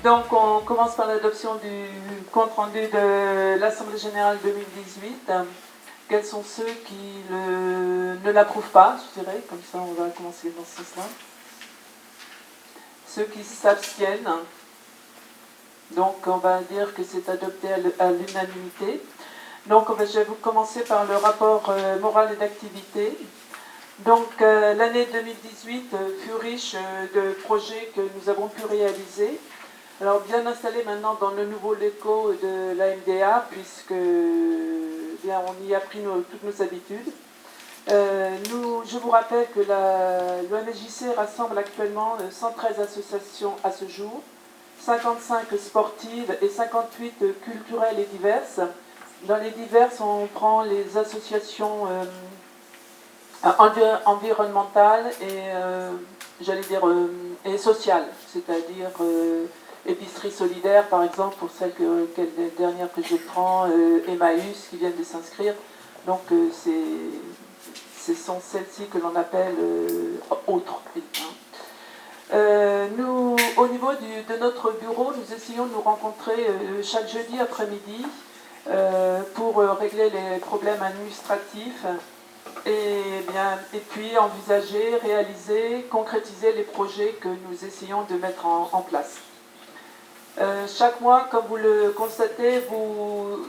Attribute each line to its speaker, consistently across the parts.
Speaker 1: Donc on commence par l'adoption du compte-rendu de l'Assemblée Générale 2018. Quels sont ceux qui ne l'approuvent pas, je dirais, comme ça on va commencer dans ce sens-là. Ceux qui s'abstiennent, donc on va dire que c'est adopté à l'unanimité. Donc je vais vous commencer par le rapport moral et d'activité. Donc l'année 2018 fut riche de projets que nous avons pu réaliser. Alors bien installé maintenant dans le nouveau LECO de la MDA, puisque bien, on y a pris toutes nos habitudes. Je vous rappelle que l'ONSJC rassemble actuellement 113 associations à ce jour, 55 sportives et 58 culturelles et diverses. Dans les diverses, on prend les associations environnementales et, j'allais dire, et sociales, c'est-à-dire épicerie solidaire, par exemple, pour celles dernières que je prends, Emmaüs, qui viennent de s'inscrire. Donc, ce sont celles-ci que l'on appelle autres. Nous, au niveau de notre bureau, nous essayons de nous rencontrer chaque jeudi après-midi pour régler les problèmes administratifs et puis envisager, réaliser, concrétiser les projets que nous essayons de mettre en place. Chaque mois, comme vous le constatez, vous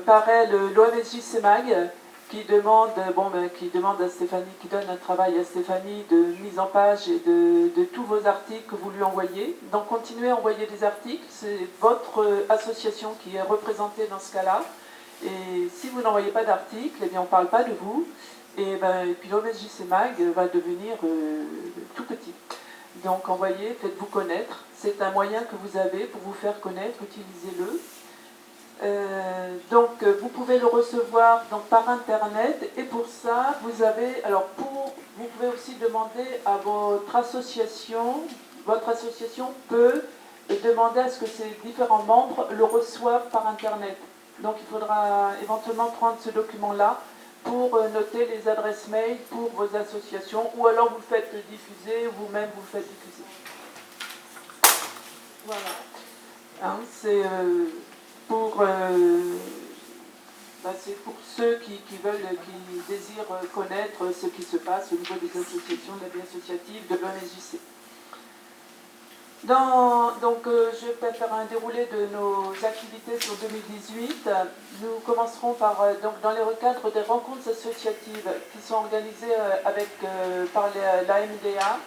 Speaker 1: paraît l'ONSJC Mag qui demande à Stéphanie, qui donne un travail à Stéphanie de mise en page et de tous vos articles que vous lui envoyez. Donc continuez à envoyer des articles, c'est votre association qui est représentée dans ce cas-là. Et si vous n'envoyez pas d'articles, eh bien on ne parle pas de vous. Et puis l'ONSJC Mag va devenir tout petit. Donc envoyez, faites-vous connaître. C'est un moyen que vous avez pour vous faire connaître, utilisez-le. Donc vous pouvez le recevoir donc, par internet et pour ça vous avez, vous pouvez aussi demander à votre association peut demander à ce que ses différents membres le reçoivent par internet. Donc il faudra éventuellement prendre ce document-là pour noter les adresses mail pour vos associations ou alors vous le faites diffuser, vous-même vous le faites diffuser. Voilà. Hein, c'est pour ceux qui désirent connaître ce qui se passe au niveau des associations, de la vie associative, de l'ONSJC. Donc, je vais faire un déroulé de nos activités sur 2018. Nous commencerons par, dans les cadres des rencontres associatives qui sont organisées par la MDA.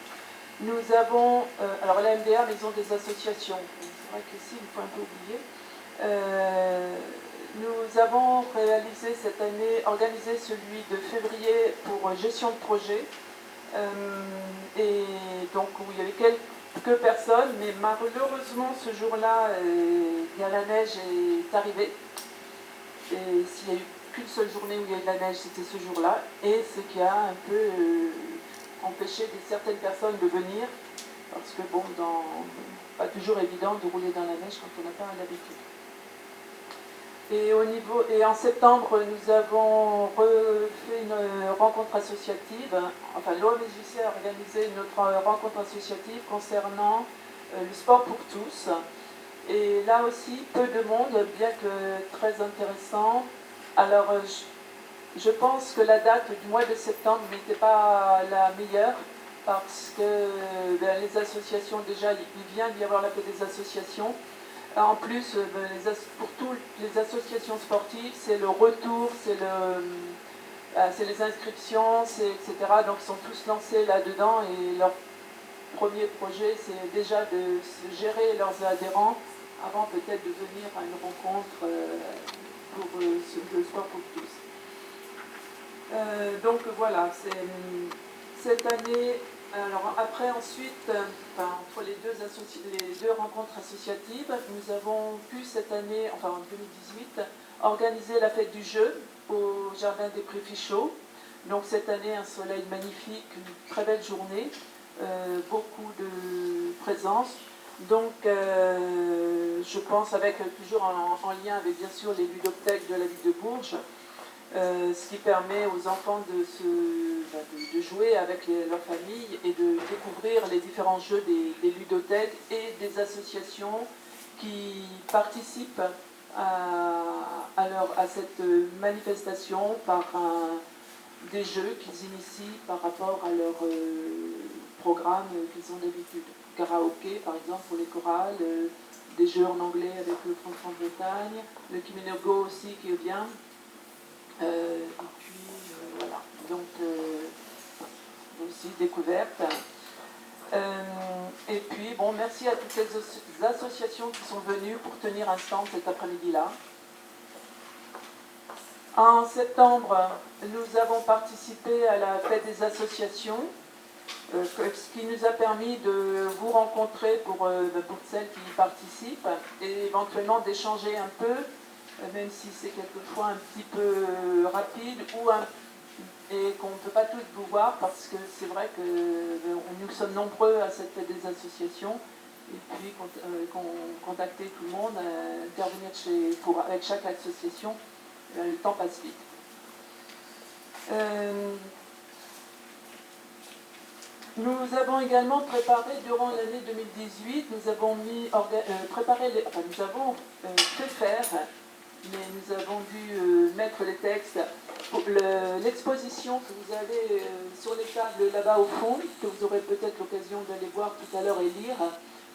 Speaker 1: Nous avons, alors la MDA, Maison des associations, c'est vrai qu'ici il faut un peu oublier. Nous avons réalisé cette année, organisé celui de février pour gestion de projet. Et donc où il y avait quelques personnes, mais malheureusement ce jour-là, la neige est arrivée. Et s'il n'y a eu qu'une seule journée où il y a eu de la neige, c'était ce jour-là. Et ce qui a un peu empêché certaines personnes de venir, parce que bon, pas toujours évident de rouler dans la neige quand on n'a pas l'habitude. Et en septembre, nous avons fait une rencontre associative, enfin l'ONSJC a organisé notre rencontre associative concernant le sport pour tous. Et là aussi, peu de monde, bien que très intéressant. Alors, je pense que la date du mois de septembre n'était pas la meilleure, parce que les associations, déjà, il vient d'y avoir la fête des associations. En plus, pour toutes les associations sportives, c'est le retour, c'est les inscriptions, etc. Donc ils sont tous lancés là-dedans et leur premier projet, c'est déjà de gérer leurs adhérents avant peut-être de venir à une rencontre pour le sport pour tous. Donc voilà, cette année. Alors après, ensuite, entre les deux rencontres associatives, nous avons pu cette année, enfin en 2018, organiser la fête du jeu au Jardin des Prés Fichot. Donc cette année, un soleil magnifique, une très belle journée, beaucoup de présence. Donc je pense toujours en lien avec bien sûr les ludothèques de la ville de Bourges, ce qui permet aux enfants de se de jouer avec leur famille et de découvrir les différents jeux des ludothèques et des associations qui participent à cette manifestation par des jeux qu'ils initient par rapport à leur programme qu'ils ont d'habitude. Karaoké, par exemple, pour les chorales, des jeux en anglais avec le France-Bretagne, le Kiminogo aussi qui est bien. Et puis, voilà. Donc, aussi découverte. Et puis, bon, merci à toutes les associations qui sont venues pour tenir un stand cet après-midi-là. En septembre, nous avons participé à la fête des associations, ce qui nous a permis de vous rencontrer pour celles qui y participent et éventuellement d'échanger un peu, même si c'est quelquefois un petit peu rapide et qu'on ne peut pas tous vous voir parce que c'est vrai que nous sommes nombreux à cette fête des associations et puis contacter tout le monde, intervenir avec chaque association. Le temps passe vite. Nous avons également préparé durant l'année 2018, nous avons fait faire, mais nous avons dû mettre les textes pour l'exposition que vous avez sur les tables là-bas au fond, que vous aurez peut-être l'occasion d'aller voir tout à l'heure et lire.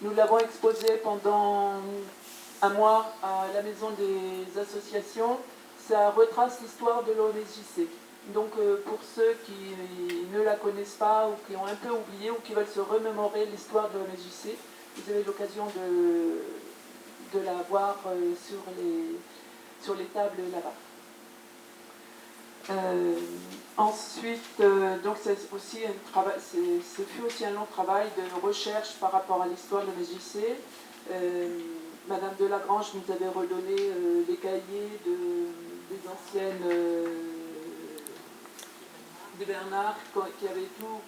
Speaker 1: Nous l'avons exposé pendant un mois à la Maison des associations. Ça retrace l'histoire de l'OMSJC. Donc pour ceux qui ne la connaissent pas ou qui ont un peu oublié ou qui veulent se remémorer l'histoire de l'OMSJC, vous avez l'occasion de la voir sur les tables là-bas. Ensuite, donc ce fut aussi un long travail de recherche par rapport à l'histoire de l'OMSJC. Madame Delagrange nous avait redonné les cahiers des anciennes de Bernard qui avait tout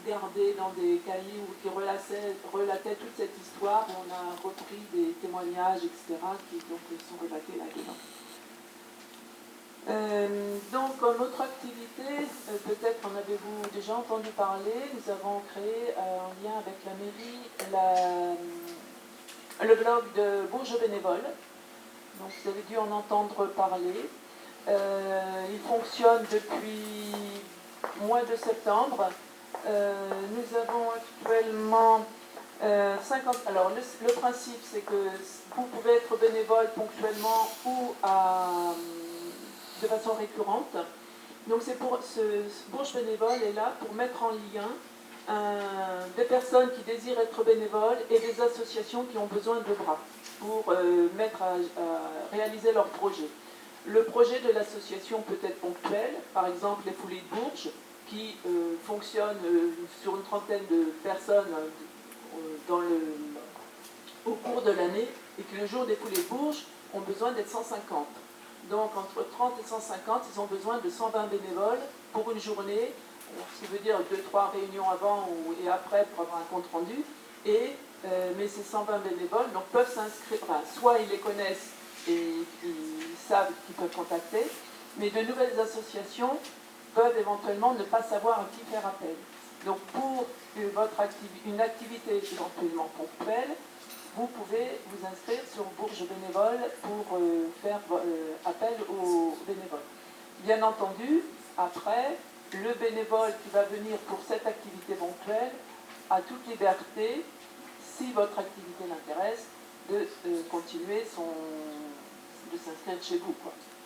Speaker 1: gardé dans des cahiers qui relataient toute cette histoire. On a repris des témoignages, etc., qui donc sont relatés là-dedans. Donc, en autre activité, peut-être en avez-vous déjà entendu parler, nous avons créé en lien avec la mairie le blog de Bourges Bénévoles. Donc, vous avez dû en entendre parler. Il fonctionne depuis le mois de septembre. Nous avons actuellement 50... Alors, le principe, c'est que vous pouvez être bénévole ponctuellement ou de façon récurrente. Donc, Bourges Bénévole est là pour mettre en lien des personnes qui désirent être bénévoles et des associations qui ont besoin de bras pour réaliser leurs projets. Le projet de l'association peut être ponctuel, par exemple les Foulées de Bourges, qui fonctionnent sur une trentaine de personnes au cours de l'année, et que le jour des Foulées de Bourges ont besoin d'être 150. Donc entre 30 et 150, ils ont besoin de 120 bénévoles pour une journée, ce qui veut dire 2-3 réunions avant et après pour avoir un compte rendu. Mais ces 120 bénévoles donc, peuvent s'inscrire, soit ils les connaissent et ils savent qu'ils peuvent contacter, mais de nouvelles associations peuvent éventuellement ne pas savoir à qui faire appel. Donc pour une activité éventuellement ponctuelle, vous pouvez vous inscrire sur Bourges Bénévoles pour faire appel aux bénévoles. Bien entendu, après, le bénévole qui va venir pour cette activité ponctuelle a toute liberté, si votre activité l'intéresse, de continuer de s'inscrire chez vous.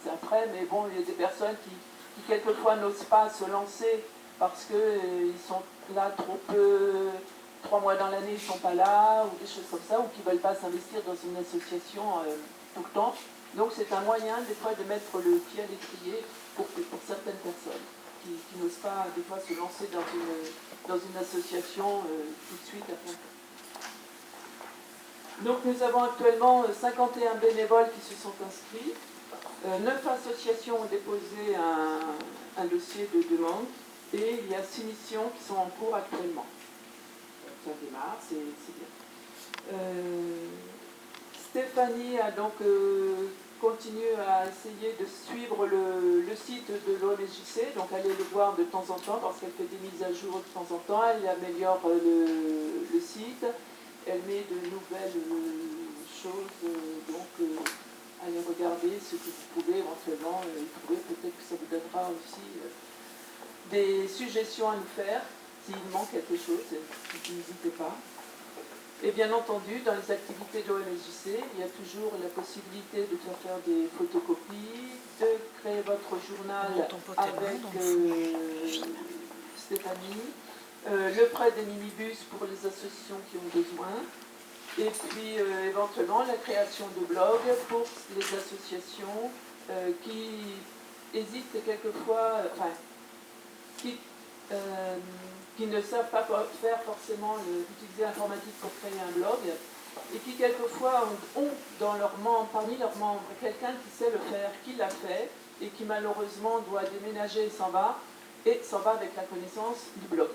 Speaker 1: C'est après, mais bon, il y a des personnes qui quelquefois n'osent pas se lancer parce qu'ils sont là trop peu, 3 mois dans l'année ils ne sont pas là, ou des choses comme ça, ou qui ne veulent pas s'investir dans une association tout le temps. Donc c'est un moyen des fois de mettre le pied à l'étrier pour certaines personnes qui n'osent pas des fois se lancer dans une association tout de suite à plein temps. Donc nous avons actuellement 51 bénévoles qui se sont inscrits. 9 associations ont déposé un dossier de demande et il y a 6 missions qui sont en cours actuellement. Ça démarre, c'est bien. Stéphanie a donc continue à essayer de suivre le site de l'OMSJC, donc allez le voir de temps en temps parce qu'elle fait des mises à jour de temps en temps, elle améliore le site, elle met de nouvelles choses, donc allez regarder ce que vous pouvez éventuellement y trouver, peut-être que ça vous donnera aussi des suggestions à nous faire, s'il manque quelque chose, n'hésitez pas. Et bien entendu, dans les activités de l'OMSJC, il y a toujours la possibilité de faire des photocopies, de créer votre journal avec Stéphanie, le prêt des minibus pour les associations qui ont besoin, et puis éventuellement la création de blogs pour les associations qui hésitent quelquefois, enfin, qui ne savent pas faire forcément utiliser l'informatique pour créer un blog et qui quelquefois ont dans parmi leurs membres quelqu'un qui sait le faire, qui l'a fait et qui malheureusement doit déménager et s'en va avec la connaissance du blog.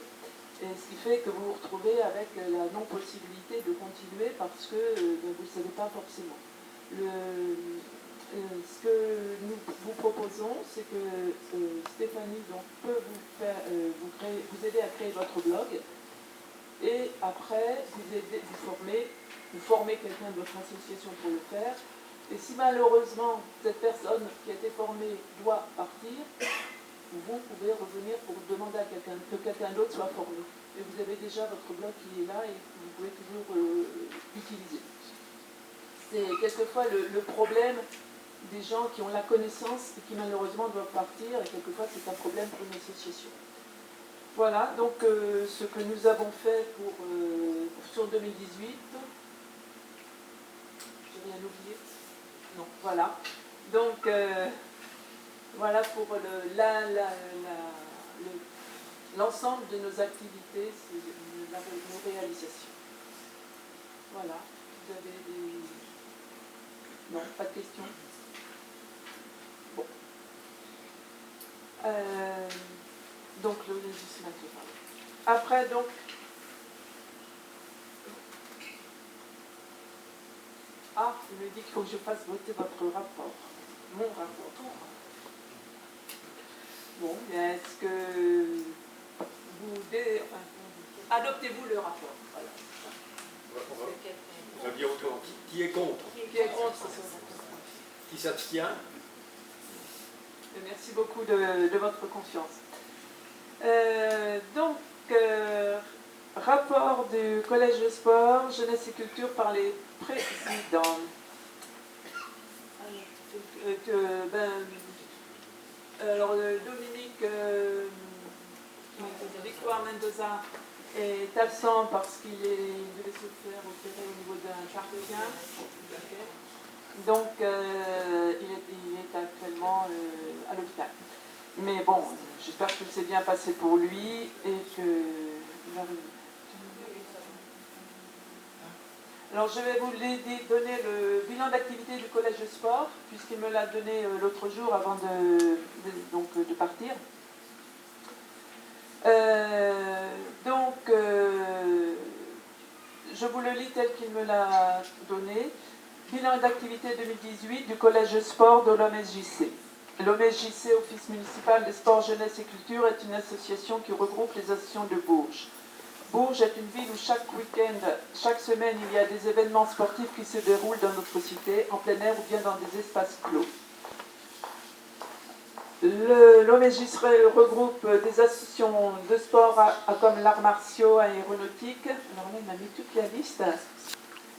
Speaker 1: Et ce qui fait que vous vous retrouvez avec la non-possibilité de continuer parce que vous ne savez pas forcément. Ce que nous vous proposons, c'est que Stéphanie peut vous aider à créer votre blog et après vous formez quelqu'un de votre association pour le faire. Et si malheureusement cette personne qui a été formée doit partir, vous pouvez revenir pour demander à que quelqu'un d'autre soit formé. Et vous avez déjà votre blog qui est là et que vous pouvez toujours utiliser. C'est quelquefois le problème des gens qui ont la connaissance et qui malheureusement doivent partir, et quelquefois c'est un problème pour une association. Voilà, donc ce que nous avons fait sur 2018, j'ai rien oublié? Non, voilà. Donc voilà pour l'ensemble de nos activités, nos réalisations. Voilà, vous avez des... Non, pas de questions? Bon. Donc le législateur. Après, donc... Ah, il me dit qu'il faut que je fasse voter votre rapport. Mon rapport. Bon, mais est-ce que adoptez-vous le rapport? Voilà.
Speaker 2: On va dire autrement. Qui est contre?
Speaker 1: Qui est contre?
Speaker 2: Qui s'abstient?
Speaker 1: Merci beaucoup de votre confiance. Donc, rapport du Collège de sport, jeunesse et culture par les présidents. Alors, Dominique Victoire Mendoza est absent parce qu'il devait se faire opérer au niveau d'un carpien. Donc, il est actuellement à l'hôpital. Mais bon, j'espère que c'est bien passé pour lui et qu'il arrive. Alors, je vais vous donner le bilan d'activité du collège de sport, puisqu'il me l'a donné l'autre jour avant de partir. Je vous le lis tel qu'il me l'a donné. Bilan d'activité 2018 du collège de sport de l'OMSJC. L'OMSJC, Office municipal des sports, jeunesse et culture, est une association qui regroupe les associations de Bourges. Bourges est une ville où chaque week-end, chaque semaine, il y a des événements sportifs qui se déroulent dans notre cité, en plein air ou bien dans des espaces clos. L'OMSJC regroupe des associations de sport comme l'art martiaux, aéronautique. Alors là, il m'a mis toute la liste,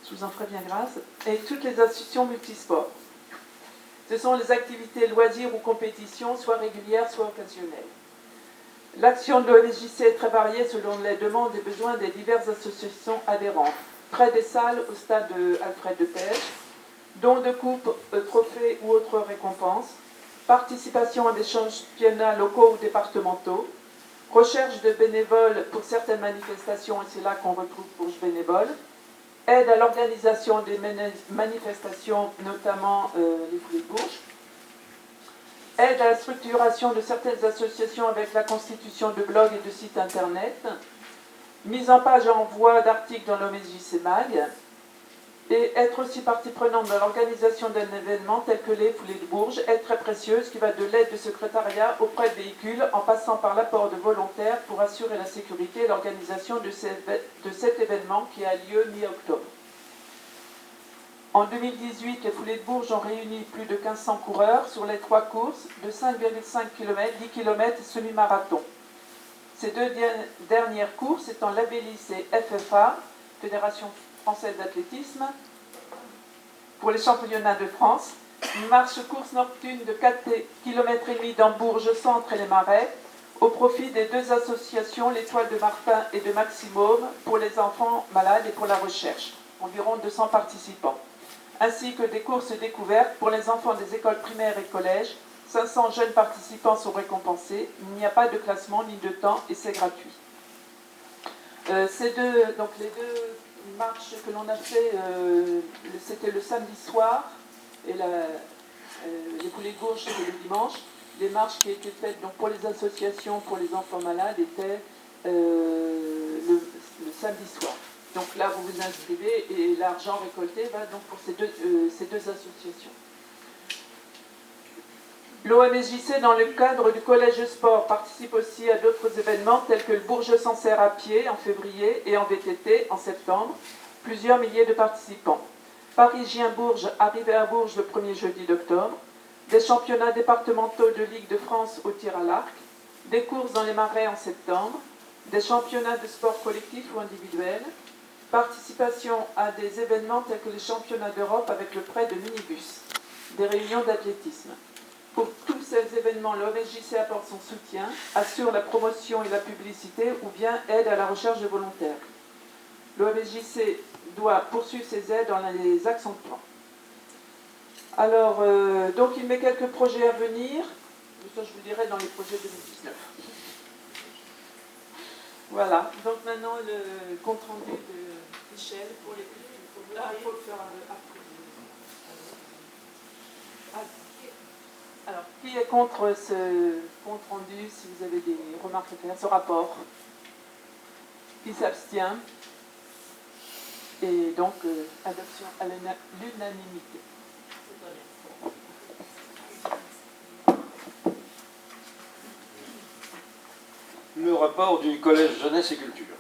Speaker 1: je vous en ferai bien grâce, et toutes les associations multisports. Ce sont les activités loisirs ou compétitions, soit régulières, soit occasionnelles. L'action de l'OMSJC est très variée selon les demandes et besoins des diverses associations adhérentes. Près des salles au stade Alfred de Pêche, dons de coupes, trophées ou autres récompenses, participation à des championnats locaux ou départementaux, recherche de bénévoles pour certaines manifestations, et c'est là qu'on retrouve Bourges Bénévoles, aide à l'organisation des manifestations, notamment les Foulées de Bourges, aide à la structuration de certaines associations avec la constitution de blogs et de sites internet, mise en page et envoi d'articles dans l'OMSJC Mag, et être aussi partie prenante dans l'organisation d'un événement tel que les Foulées de Bourges est très précieuse, qui va de l'aide de secrétariat auprès de véhicules en passant par l'apport de volontaires pour assurer la sécurité et l'organisation de cet événement qui a lieu mi-octobre. En 2018, les Foulées de Bourges ont réuni plus de 1500 coureurs sur les 3 courses de 5,5 km, 10 km et semi-marathon. Ces 2 dernières courses étant l'Abélis et FFA, Fédération française d'athlétisme, pour les championnats de France, une marche-course nocturne de 4,5 km dans Bourges Centre et les Marais, au profit des 2 associations, l'Étoile de Martin et de Maximum, pour les enfants malades et pour la recherche, environ 200 participants, ainsi que des courses découvertes pour les enfants des écoles primaires et collèges. 500 jeunes participants sont récompensés, il n'y a pas de classement ni de temps et c'est gratuit. Donc les 2 marches que l'on a fait, c'était le samedi soir et les Foulées de Bourges c'était le dimanche. Les marches qui étaient faites donc, pour les associations, pour les enfants malades, étaient le samedi soir. Donc là, vous vous inscrivez et l'argent récolté va donc pour ces deux associations. L'OMSJC, dans le cadre du Collège Sport, participe aussi à d'autres événements tels que le Bourges-Sancerre à pied en février et en VTT en septembre. Plusieurs milliers de participants. Parisien-Bourges, arrivé à Bourges le premier jeudi d'octobre. Des championnats départementaux de Ligue de France au tir à l'arc. Des courses dans les Marais en septembre. Des championnats de sport collectif ou individuel. Participation à des événements tels que les championnats d'Europe avec le prêt de minibus. Des réunions d'athlétisme. Pour tous ces événements, l'OMSJC apporte son soutien, assure la promotion et la publicité ou bien aide à la recherche de volontaires. L'OMSJC doit poursuivre ses aides dans les actions de plan. Alors, donc il met quelques projets à venir. Ça, je vous dirai dans les projets 2019. Voilà. Donc maintenant, le compte rendu de Michel pour les... Là, il faut le faire après. Alors, qui est contre ce compte rendu, si vous avez des remarques à faire, ce rapport? Qui s'abstient? Et donc, adoption à l'unanimité.
Speaker 3: Le rapport du Collège Jeunesse et Culture.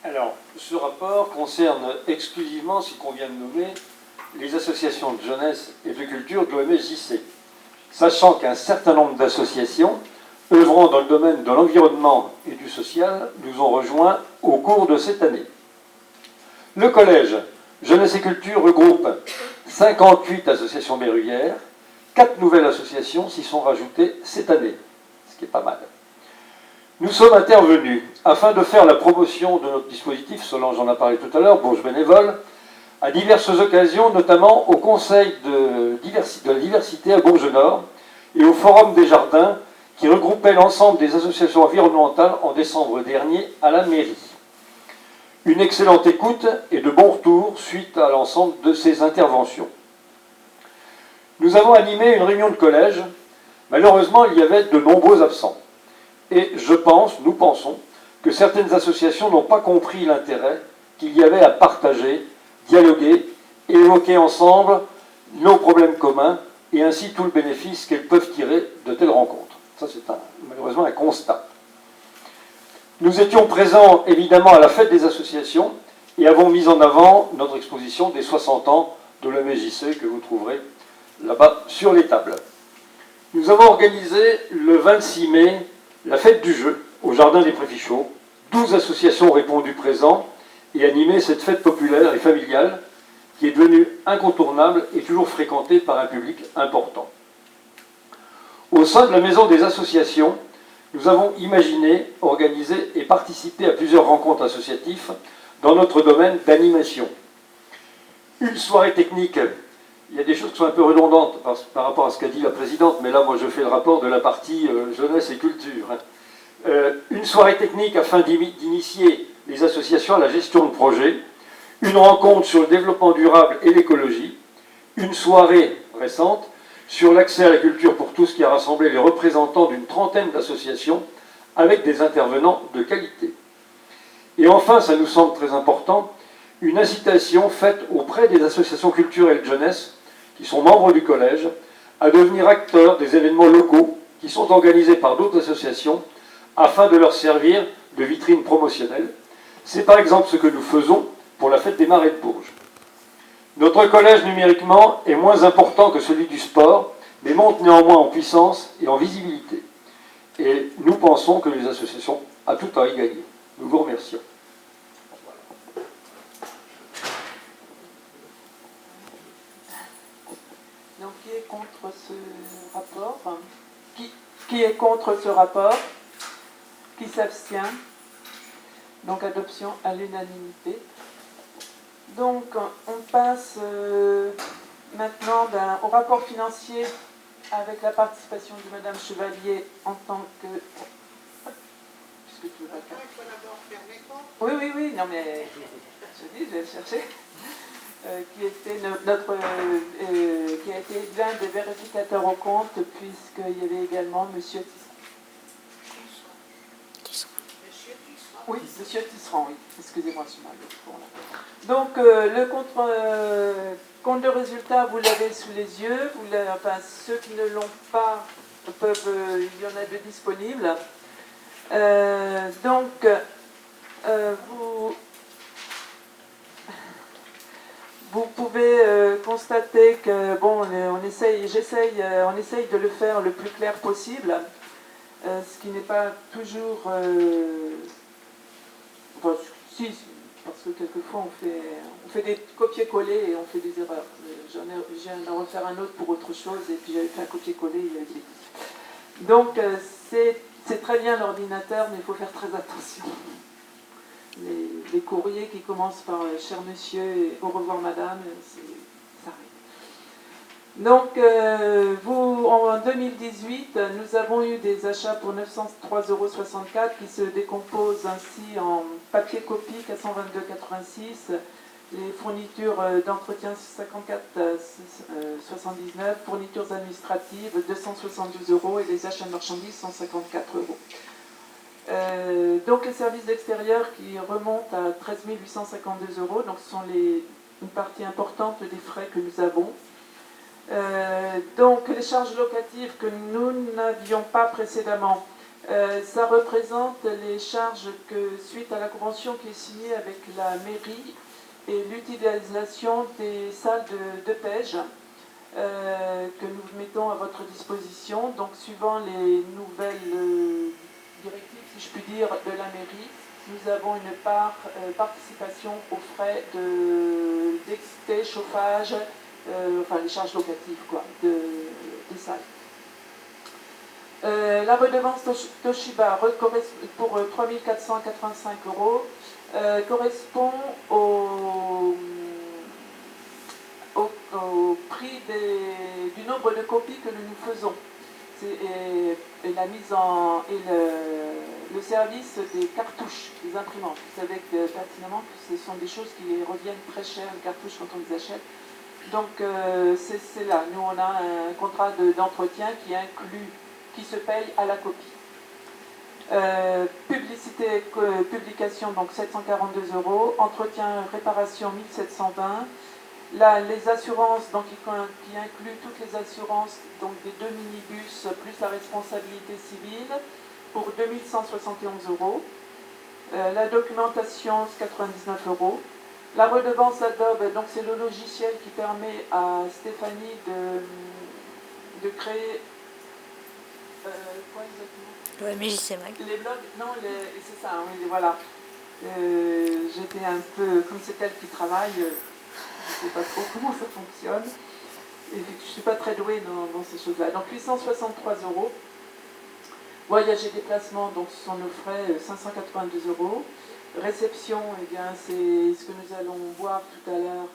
Speaker 3: Alors, ce rapport concerne exclusivement ce qu'on vient de nommer les associations de jeunesse et de culture de l'OMSJC, sachant qu'un certain nombre d'associations œuvrant dans le domaine de l'environnement et du social nous ont rejoints au cours de cette année. Le Collège Jeunesse et Culture regroupe 58 associations berrulières, 4 nouvelles associations s'y sont rajoutées cette année, ce qui est pas mal. Nous sommes intervenus afin de faire la promotion de notre dispositif, Solange en a parlé tout à l'heure, Bourges bénévole, à diverses occasions, notamment au Conseil de la diversité à Bourges-Nord et au Forum des Jardins, qui regroupait l'ensemble des associations environnementales en décembre dernier à la mairie. Une excellente écoute et de bons retours suite à l'ensemble de ces interventions. Nous avons animé une réunion de collège. Malheureusement, il y avait de nombreux absents. Et nous pensons, que certaines associations n'ont pas compris l'intérêt qu'il y avait à partager, dialoguer et évoquer ensemble nos problèmes communs et ainsi tout le bénéfice qu'elles peuvent tirer de telles rencontres. Ça, c'est malheureusement un constat. Nous étions présents évidemment à la fête des associations et avons mis en avant notre exposition des 60 ans de l'OMSJC que vous trouverez là-bas sur les tables. Nous avons organisé le 26 mai la fête du jeu au Jardin des Préfichaux. 12 associations ont répondu présents et animé cette fête populaire et familiale qui est devenue incontournable et toujours fréquentée par un public important. Au sein de la Maison des associations, nous avons imaginé, organisé et participé à plusieurs rencontres associatives dans notre domaine d'animation. Une soirée technique, il y a des choses qui sont un peu redondantes par rapport à ce qu'a dit la présidente, mais là, moi, je fais le rapport de la partie jeunesse et culture. Une soirée technique afin d'initier les associations à la gestion de projets, une rencontre sur le développement durable et l'écologie, une soirée récente sur l'accès à la culture pour tous qui a rassemblé les représentants d'une trentaine d'associations avec des intervenants de qualité. Et enfin, ça nous semble très important, une incitation faite auprès des associations culturelles jeunesse qui sont membres du collège à devenir acteurs des événements locaux qui sont organisés par d'autres associations afin de leur servir de vitrine promotionnelle. C'est par exemple ce que nous faisons pour la fête des Marais de Bourges. Notre collège numériquement est moins important que celui du sport, mais monte néanmoins en puissance et en visibilité. Et nous pensons que les associations ont tout à y gagner. Nous vous remercions.
Speaker 1: Donc, qui est contre ce rapport? Qui est contre ce rapport? Qui s'abstient? Donc, adoption à l'unanimité. Donc, on passe maintenant au rapport financier avec la participation de Madame Chevalier en tant que... Puisque tu veux pas faire... Oui, non mais... Je dis, je vais le chercher. Qui était qui a été l'un des vérificateurs au compte, puisqu'il y avait également Monsieur Tisserand. Oui, Monsieur Tisserand, oui. Excusez-moi, je suis mal. Donc, le compte de résultat, vous l'avez sous les yeux. Enfin, ceux qui ne l'ont pas peuvent... il y en a deux disponibles. Donc, vous pouvez constater que, bon, on essaye de le faire le plus clair possible, ce qui n'est pas toujours... enfin, si, parce que quelquefois on fait des copier-coller et on fait des erreurs. Je viens d'en refaire un autre pour autre chose et puis j'avais fait un copier-coller, il y a eu des... Donc, c'est très bien l'ordinateur, mais il faut faire très attention. Les courriers qui commencent par « Cher monsieur » et « Au revoir madame », ça arrive. Donc, en 2018, nous avons eu des achats pour 903,64 € qui se décomposent ainsi en papier copie 422,86 €, les fournitures d'entretien 54,79 €, fournitures administratives 272 € et les achats de marchandises 154 €. Donc les services d'extérieur qui remontent à 13 852 €, donc ce sont une partie importante des frais que nous avons. Donc les charges locatives que nous n'avions pas précédemment, ça représente les charges que suite à la convention qui est signée avec la mairie et l'utilisation des salles de pêche que nous mettons à votre disposition, donc suivant les nouvelles directives, si je puis dire, de la mairie, nous avons une participation aux frais d'électricité, chauffage, enfin les charges locatives quoi, des salles. La redevance Toshiba pour 3 485 € correspond au prix du nombre de copies que nous faisons. Et la mise en... et le service des cartouches, des imprimantes. Vous savez pertinemment que ce sont des choses qui reviennent très chères, les cartouches, quand on les achète. Donc c'est là, nous on a un contrat d'entretien qui se paye à la copie. Publication, donc 742 €, entretien, réparation 1720 €. Là, les assurances, donc, qui incluent toutes les assurances donc, des 2 minibus plus la responsabilité civile pour 2171 €. La documentation, 99 €. La redevance Adobe, donc c'est le logiciel qui permet à Stéphanie de créer... quoi exactement?
Speaker 4: Le MJC-Mag.
Speaker 1: Les blogs, non, c'est ça, oui, voilà. J'étais un peu, comme c'est elle qui travaille, je ne sais pas trop comment ça fonctionne. Et je ne suis pas très douée dans ces choses-là. Donc 863 €. Voyage et déplacement, donc ce sont nos frais, 582 €. Réception, eh bien, c'est ce que nous allons voir tout à l'heure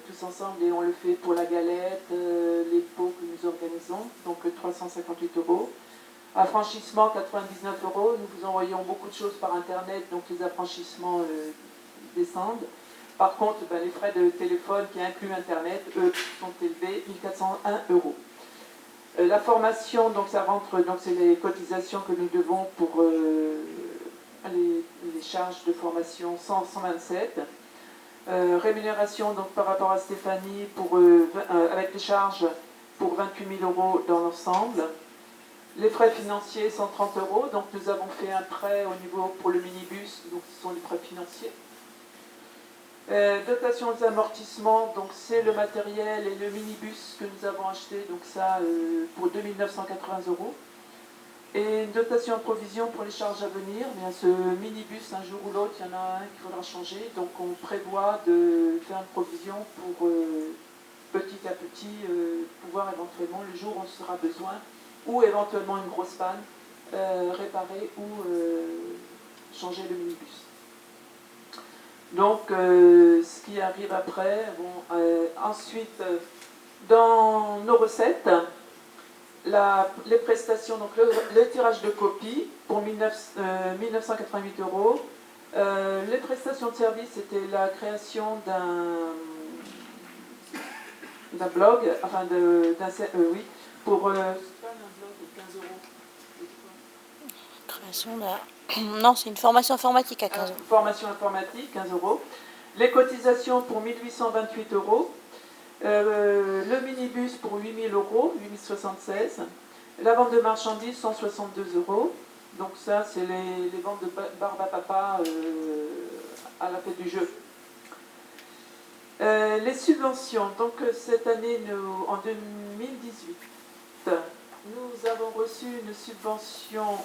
Speaker 1: tous ensemble et on le fait pour la galette, les pots que nous organisons, donc 358 €. Affranchissement, 99 €. Nous vous envoyons beaucoup de choses par Internet, donc les affranchissements descendent. Par contre, les frais de téléphone qui incluent Internet, eux, sont élevés, 1401 €. La formation, donc ça rentre, donc c'est les cotisations que nous devons pour... les charges de formation 127. Rémunération donc par rapport à Stéphanie avec les charges pour 28 000 € dans l'ensemble. Les frais financiers 130 €, donc nous avons fait un prêt au niveau pour le minibus, donc ce sont les frais financiers. Dotation aux amortissements, donc c'est le matériel et le minibus que nous avons acheté, donc ça pour 2 980 €. Et une dotation en provision pour les charges à venir. Bien, ce minibus, un jour ou l'autre, il y en a un qu'il faudra changer, donc on prévoit de faire une provision pour petit à petit pouvoir éventuellement, le jour où on sera besoin, ou éventuellement une grosse panne, réparer ou changer le minibus. Donc, ce qui arrive après, bon, ensuite, dans nos recettes, les prestations, donc le tirage de copies pour 1988 €. Les prestations de service, c'était la création d'un blog, enfin oui, pour pas un blog de 15 €.
Speaker 4: Création d'un... Non, c'est une formation informatique à 15 €.
Speaker 1: Formation informatique, 15 €. Les cotisations pour 1828 €. Le minibus pour 8 000 €, 8 076. La vente de marchandises, 162 €. Donc ça, c'est les ventes de barbe à papa à la fête du jeu. Les subventions. Donc cette année, en 2018, nous avons reçu une subvention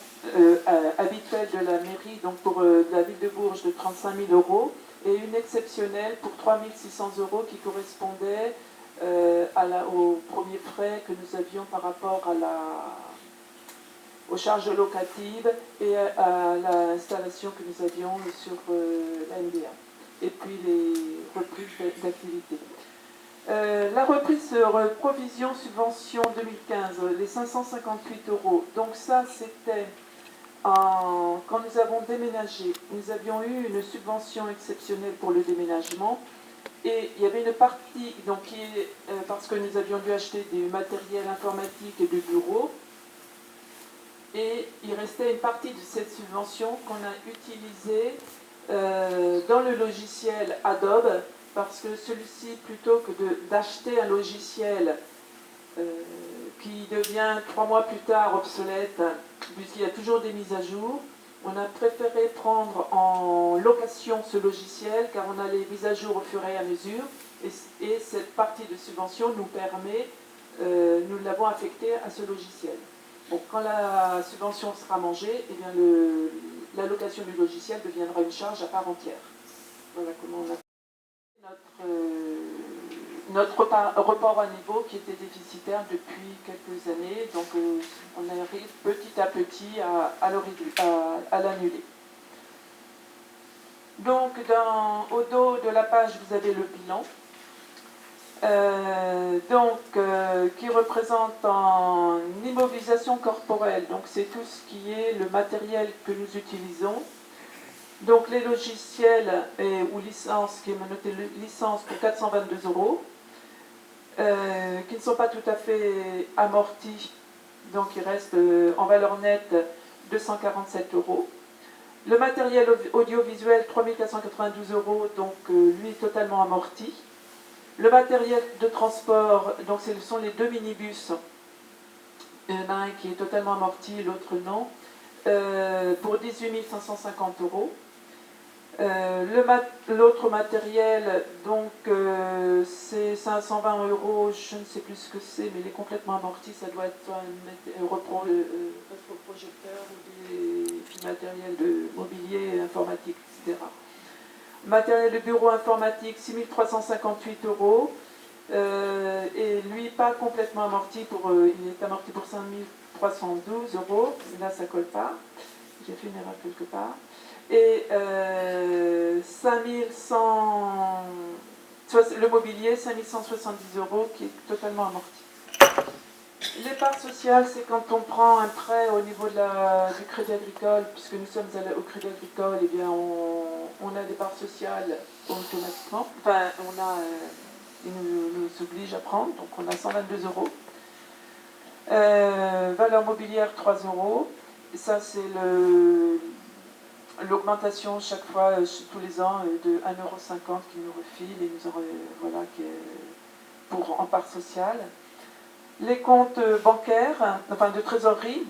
Speaker 1: habituelle de la mairie, donc pour la ville de Bourges, de 35 000 € et une exceptionnelle pour 3 600 € qui correspondait aux premiers frais que nous avions par rapport aux charges locatives et à l'installation que nous avions sur la MDA. Et puis les reprises d'activité. La reprise sur provision subvention 2015, les 558 €. Donc ça, c'était quand nous avons déménagé. Nous avions eu une subvention exceptionnelle pour le déménagement. Et il y avait une partie, donc, parce que nous avions dû acheter du matériel informatique et de bureau. Et il restait une partie de cette subvention qu'on a utilisée dans le logiciel Adobe, parce que celui-ci, plutôt que d'acheter un logiciel qui devient 3 mois plus tard obsolète, puisqu'il y a toujours des mises à jour, on a préféré prendre en location ce logiciel, car on a les mises à jour au fur et à mesure, et cette partie de subvention nous permet, nous l'avons affectée à ce logiciel. Donc quand la subvention sera mangée, eh bien la location du logiciel deviendra une charge à part entière. Voilà comment on a notre report à niveau qui était déficitaire depuis quelques années, donc on arrive petit à petit à l'annuler. Donc au dos de la page, vous avez le bilan. Qui représente en immobilisation corporelle, donc c'est tout ce qui est le matériel que nous utilisons. Donc les logiciels ou licences, qui est noté licence pour 422 €, qui ne sont pas tout à fait amortis, donc il reste en valeur nette 247 €. Le matériel audiovisuel 3492 €, donc lui totalement amorti. Le matériel de transport, donc ce sont les 2 minibus. Il y en a un qui est totalement amorti et l'autre non, pour 18 550 €. L'autre matériel, donc c'est 520 €, je ne sais plus ce que c'est, mais il est complètement amorti, ça doit être un rétroprojecteur ou du matériel de mobilier informatique, etc. Matériel de bureau informatique, 6 358 €, et lui pas complètement amorti, il est amorti pour 5 312 €, là ça colle pas, j'ai fait une erreur quelque part, et 5100, le mobilier 5170 € qui est totalement amorti. Les parts sociales, c'est quand on prend un prêt au niveau du Crédit Agricole, puisque nous sommes au Crédit Agricole, eh bien on a des parts sociales automatiquement. Enfin, ils nous obligent à prendre, donc on a 122 €. Valeur mobilière 3 €. Ça, c'est l'augmentation chaque fois, tous les ans, de 1,50 € qu'ils nous refilent, et nous voilà, en part sociale. Les comptes bancaires, enfin de trésorerie,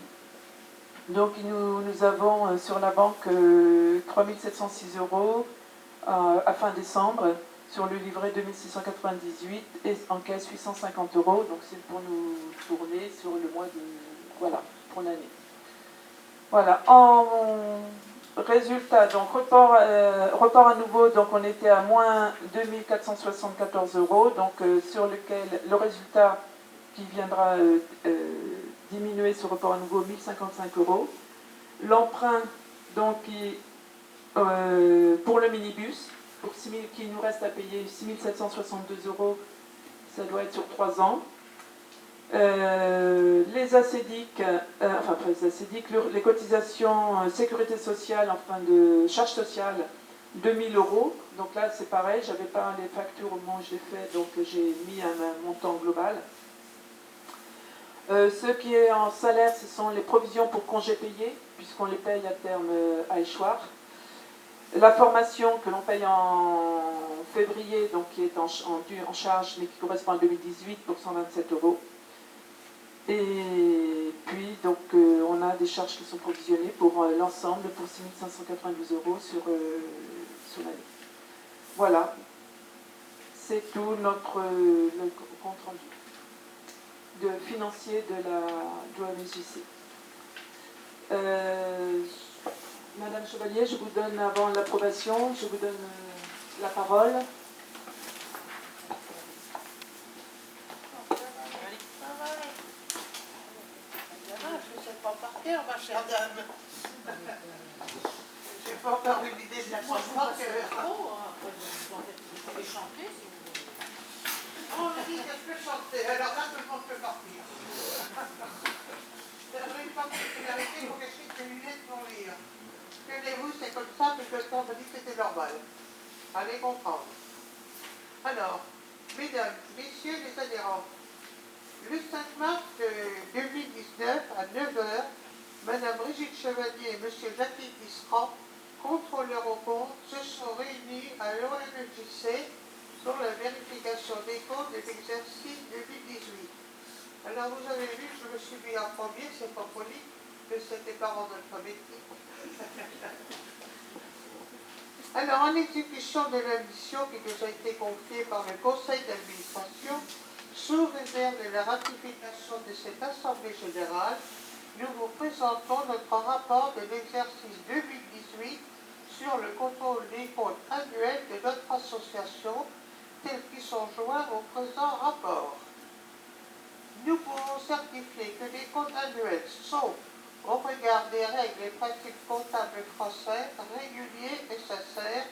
Speaker 1: donc nous avons sur la banque 3 706 € à fin décembre, sur le livret 2698 et en caisse 850 €, donc c'est pour nous tourner sur le mois de... voilà, pour l'année. Voilà, en résultat, donc report à nouveau, donc on était à moins 2474 €, donc sur lequel le résultat qui viendra diminuer ce report à nouveau 1055 €. L'emprunt, donc, pour le minibus, qui nous reste à payer 6762 €, ça doit être sur 3 ans. Les ACDIC, enfin pas les ACDIC, les cotisations sécurité sociale, enfin de charges sociales, 2000 €. Donc là c'est pareil, j'avais pas les factures au moment où je l'ai fait, donc j'ai mis un montant global. Ce qui est en salaire, ce sont les provisions pour congés payés, puisqu'on les paye à terme à échoir. La formation que l'on paye en février, donc qui est en charge, mais qui correspond à 2018 pour 127 €. Et puis, donc, on a des charges qui sont provisionnées pour l'ensemble pour 6592 € sur l'année. Voilà, c'est tout notre compte rendu financier de l'OMJC. Madame Chevalier, je vous donne, avant l'approbation, je vous donne la parole.
Speaker 5: Pas par cœur, ma chère dame. J'ai pas encore eu l'idée de la chanson par cœur. Vous pouvez chanter si vous voulez. Oh, on me dit que je peux chanter, alors là, tout le monde peut partir. J'avais une particularité, il faut que je des lunettes pour lire. Tenez-vous, c'est comme ça que le temps me dit que c'était normal. Allez comprendre. Alors, mesdames, messieurs les adhérents, le 5 mars 2019, à 9 h, Madame Brigitte Chevalier et Monsieur Jacques Tisserand, contrôleurs au compte, se sont réunis à l'OMJC pour la vérification des comptes de l'exercice 2018. Alors vous avez vu, je me suis mis en premier, c'est pas poli, que c'était pas en alphabétique. Alors, en exécution de la mission qui nous a été confiée par le Conseil d'administration, sous réserve de la ratification de cette Assemblée générale, nous vous présentons notre rapport de l'exercice 2018 sur le contrôle des comptes annuels de notre association, tels qu'ils sont joints au présent rapport. Nous pouvons certifier que les comptes annuels sont, au regard des règles et pratiques comptables françaises, réguliers et sincères,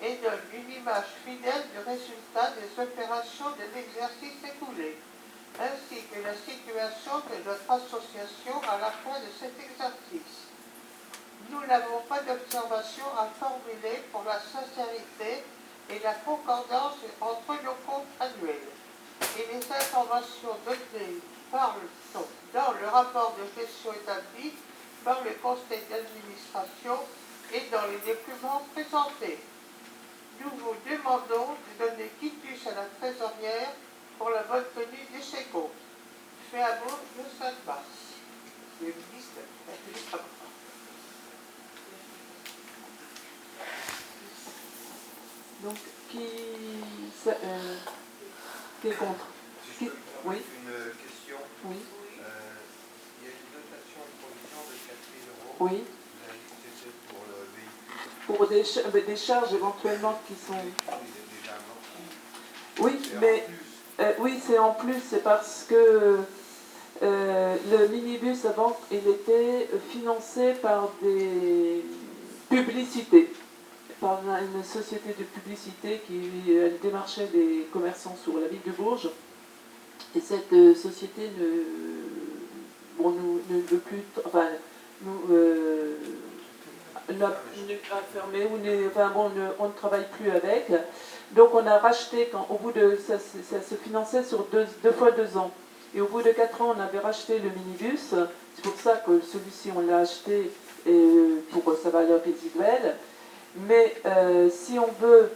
Speaker 5: et donne une image fidèle du résultat des opérations de l'exercice écoulé, ainsi que la situation de notre association à la fin de cet exercice. Nous n'avons pas d'observation à formuler pour la sincérité et la concordance entre nos comptes annuels, et les informations données dans le rapport de gestion établi par le conseil d'administration et dans les documents présentés. Nous vous demandons de donner quitus à la trésorière pour la bonne tenue de ces comptes. Fait à Bourg le 5 mars. Le ministre juste avant.
Speaker 1: Donc, qui est contre?
Speaker 6: Si je peux
Speaker 1: Oui.
Speaker 6: une question.
Speaker 1: Oui.
Speaker 6: Il y a une dotation de provision de 4 000 €.
Speaker 1: Oui.
Speaker 6: Vous avez dit que c'était pour le véhicule.
Speaker 1: Pour des charges éventuellement qui sont...
Speaker 6: Il est déjà amorti.
Speaker 1: Oui,
Speaker 6: C'est
Speaker 1: mais...
Speaker 6: en plus.
Speaker 1: oui, c'est en plus, c'est parce que le minibus avant, il était financé par des publicités, par une société de publicité qui démarchait des commerçants sur la ville de Bourges. Et cette société ne veut plus, enfin, l'a fermé, on ne travaille plus avec. Donc on a racheté, ça se finançait sur deux fois 2 ans. Et au bout de 4 ans, on avait racheté le minibus. C'est pour ça que celui-ci, on l'a acheté pour sa valeur résiduelle. Mais si on veut,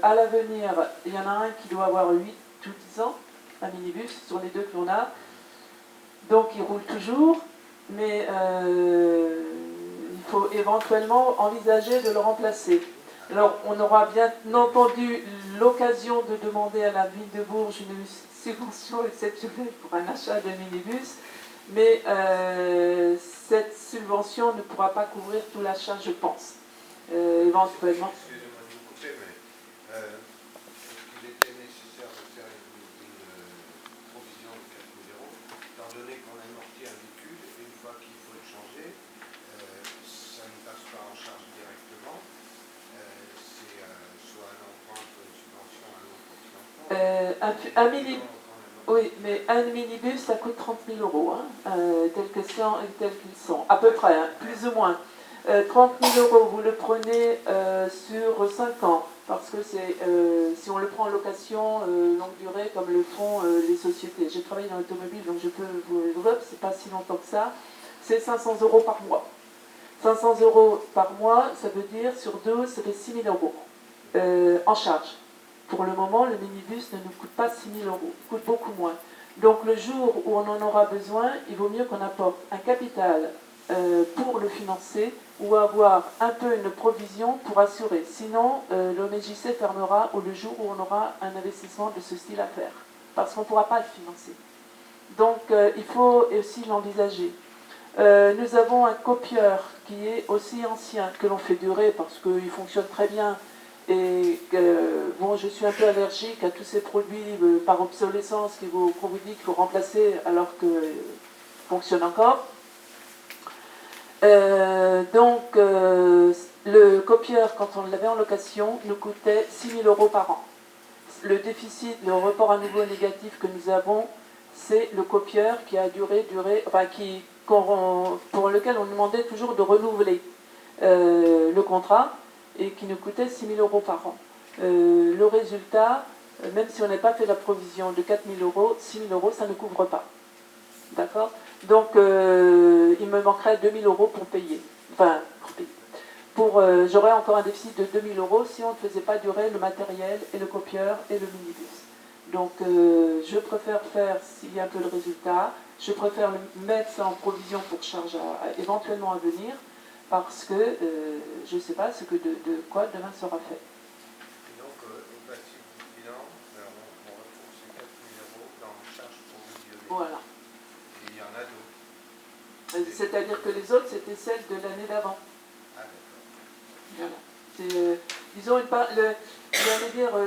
Speaker 1: à l'avenir, il y en a un qui doit avoir 8 ou 10 ans, un minibus, ce sont les deux que l'on a. Donc il roule toujours, mais il faut éventuellement envisager de le remplacer. Alors on aura bien entendu l'occasion de demander à la ville de Bourges une subvention exceptionnelle pour un achat de minibus, mais cette subvention ne pourra pas couvrir tout l'achat, je pense. Éventuellement.
Speaker 6: Excusez-moi de vous couper, mais est-ce qu'il était nécessaire de faire une provision de 4 000 euros, étant donné qu'on amortit un véhicule, et une fois qu'il faut le changer, ça ne passe pas en charge directement, c'est soit un emprunt, soit une subvention, un autre financement.
Speaker 1: Oui, mais un minibus, ça coûte 30 000 euros, hein, tels qu'ils sont, à peu près, hein, plus ou moins. 30 000 euros, vous le prenez sur 5 ans, parce que si on le prend en location longue durée, comme le font les sociétés. J'ai travaillé dans l'automobile, donc je peux vous le dire, c'est pas si longtemps que ça, c'est 500 euros par mois. 500 euros par mois, ça veut dire sur 12, ça fait 6 000 euros en charge. Pour le moment, le minibus ne nous coûte pas 6 000 euros, il coûte beaucoup moins. Donc le jour où on en aura besoin, il vaut mieux qu'on apporte un capital pour le financer ou avoir un peu une provision pour assurer. Sinon, l'OMJC fermera le jour où on aura un investissement de ce style à faire, parce qu'on ne pourra pas le financer. Donc il faut aussi l'envisager. Nous avons un copieur qui est aussi ancien, que l'on fait durer parce qu'il fonctionne très bien. Et bon, je suis un peu allergique à tous ces produits par obsolescence qu'on vous dit qu'il faut remplacer alors qu'ils fonctionnent encore. Donc, le copieur, quand on l'avait en location, nous coûtait 6 000 euros par an. Le déficit, le report à nouveau négatif que nous avons, c'est le copieur qui a pour lequel on demandait toujours de renouveler le contrat et qui nous coûtait 6 000 euros par an. Le résultat, même si on n'a pas fait la provision de 4 000 euros, 6 000 euros, ça ne couvre pas. D'accord ? Donc, il me manquerait 2 000 euros pour payer. Enfin, pour payer. J'aurais encore un déficit de 2 000 euros si on ne faisait pas durer le matériel et le copieur et le minibus. Donc, je préfère faire, s'il y a un peu de résultat, je préfère mettre ça en provision pour charge éventuellement à venir, parce que je ne sais pas de quoi demain sera fait.
Speaker 6: Et donc, au passif du bilan, on retrouve ces 4 000 euros dans charge provisionnée.
Speaker 1: Voilà.
Speaker 6: Et il y en a d'autres.
Speaker 1: C'est-à-dire que les autres, c'était celles de l'année d'avant.
Speaker 6: Ah, d'accord.
Speaker 1: Voilà. Disons,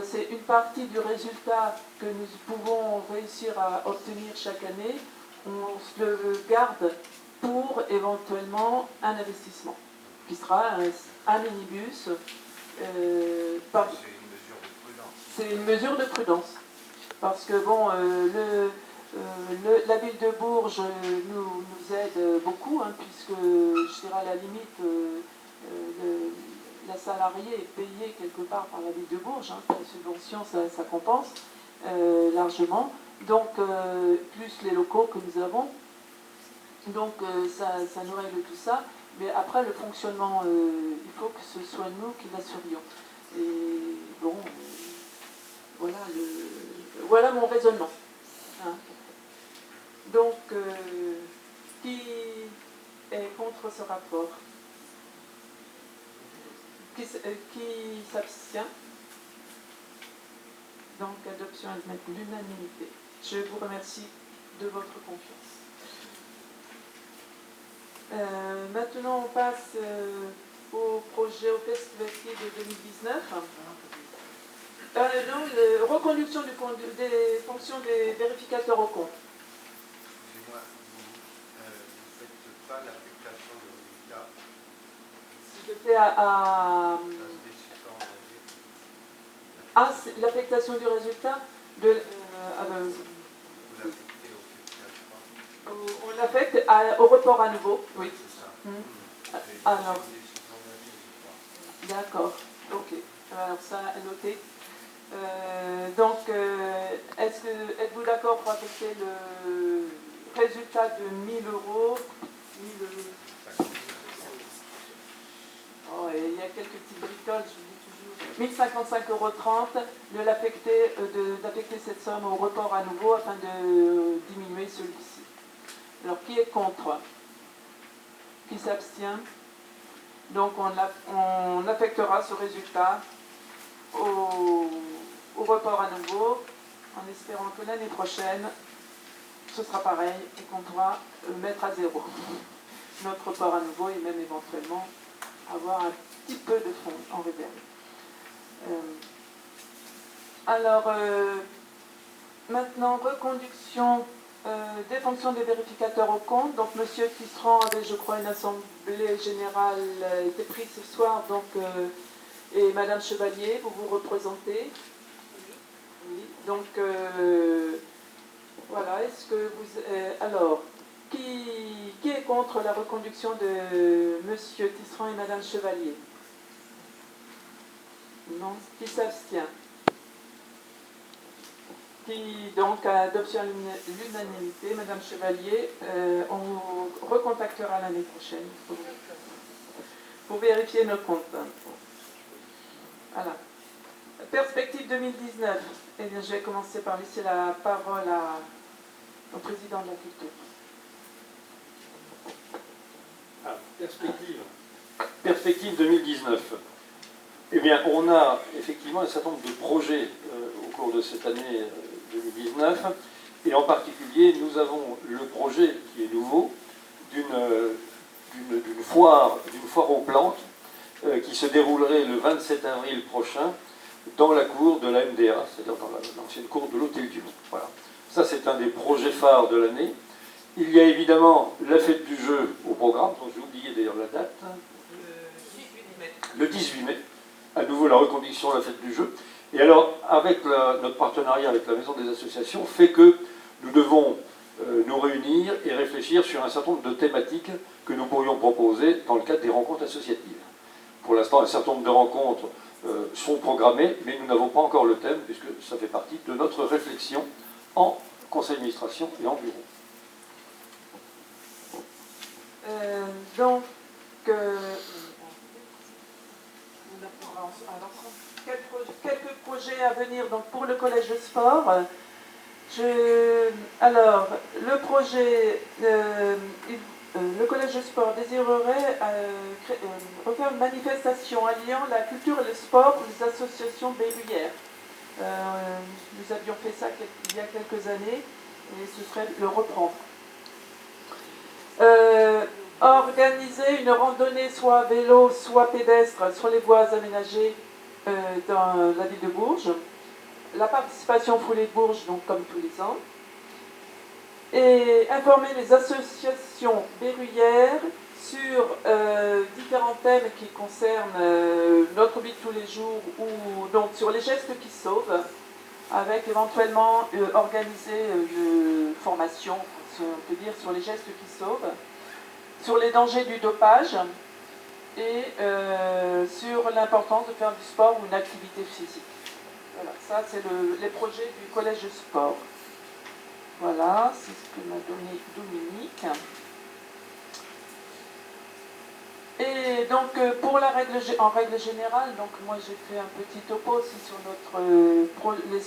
Speaker 1: c'est une partie du résultat que nous pouvons réussir à obtenir chaque année. On se le garde pour éventuellement un investissement, qui sera un minibus. C'est une mesure de prudence. Parce que, bon, la ville de Bourges nous aide beaucoup, hein, puisque, je dirais à la limite, la salariée est payée quelque part par la ville de Bourges, hein, la subvention, ça compense largement. Donc, plus les locaux que nous avons. Donc, ça nous règle tout ça. Mais après, le fonctionnement, il faut que ce soit nous qui l'assurions. Et bon, voilà mon raisonnement. Hein. Donc, qui est contre ce rapport? Qui s'abstient? Donc, adoption à l'unanimité. Je vous remercie de votre confiance. Maintenant, on passe au projet, au test de 2019. Reconduction des fonctions des vérificateurs au compte.
Speaker 6: Excusez-moi, vous ne faites pas l'affectation de résultats.
Speaker 1: Je fais c'est l'affectation du résultat
Speaker 6: Vous l'affectez au fiscal,
Speaker 1: on l'affecte au report à nouveau, oui.
Speaker 6: c'est ça.
Speaker 1: Alors, d'accord, ok. Alors ça, à noter. Donc, êtes-vous d'accord pour affecter le résultat de 1 000 euros il y a quelques petites bricoles, je vous dis toujours. 1055,30 €, d'affecter cette somme au report à nouveau afin de diminuer celui-ci. Alors, qui est contre? Qui s'abstient? Donc, on affectera ce résultat au report à nouveau, en espérant que l'année prochaine, ce sera pareil et qu'on pourra mettre à zéro notre report à nouveau et même éventuellement avoir un petit peu de fonds en réserve. Maintenant, reconduction des fonctions des vérificateurs au compte. Donc, M. Tisserand avait, je crois, une assemblée générale été prise ce soir, donc, et Mme Chevalier, vous vous représentez. Oui. Donc, voilà, est-ce que vous... alors, qui est contre la reconduction de M. Tisserand et Mme Chevalier? Non. Qui s'abstient? Qui, donc, à adoption à l'unanimité, Mme Chevalier, on vous recontactera l'année prochaine pour vérifier nos comptes. Voilà. Perspective 2019. Eh bien, je vais commencer par laisser la parole au président de la culture.
Speaker 3: Perspective 2019. Eh bien, on a effectivement un certain nombre de projets au cours de cette année 2019, et en particulier, nous avons le projet qui est nouveau d'une foire aux plantes qui se déroulerait le 27 avril prochain dans la cour de la MDA, c'est-à-dire dans l'ancienne cour de l'Hôtel du Mont. Voilà. Ça, c'est un des projets phares de l'année. Il y a évidemment la fête du jeu au programme, dont j'ai oublié d'ailleurs la date. Le 18 mai. À nouveau la reconduction de la fête du jeu. Et alors, avec notre partenariat avec la Maison des Associations, fait que nous devons nous réunir et réfléchir sur un certain nombre de thématiques que nous pourrions proposer dans le cadre des rencontres associatives. Pour l'instant, un certain nombre de rencontres sont programmées, mais nous n'avons pas encore le thème, puisque ça fait partie de notre réflexion en conseil d'administration et en bureau.
Speaker 1: Donc, quelques projets à venir donc, pour le collège de sport. Alors, le projet, le collège de sport désirerait refaire une manifestation alliant la culture et le sport pour les associations berruyères. Nous avions fait ça il y a quelques années et ce serait le reprendre. Organiser une randonnée soit à vélo, soit pédestre sur les voies aménagées dans la ville de Bourges. La participation au foulée de Bourges, donc comme tous les ans. Et informer les associations berruyères sur différents thèmes qui concernent notre vie de tous les jours, ou donc sur les gestes qui sauvent, avec éventuellement organiser une formation, on peut dire, sur les gestes qui sauvent, sur les dangers du dopage et sur l'importance de faire du sport ou une activité physique. Voilà, ça c'est les projets du collège de sport. Voilà, c'est ce que m'a donné Dominique. Et donc, en règle générale, donc moi j'ai fait un petit topo aussi sur les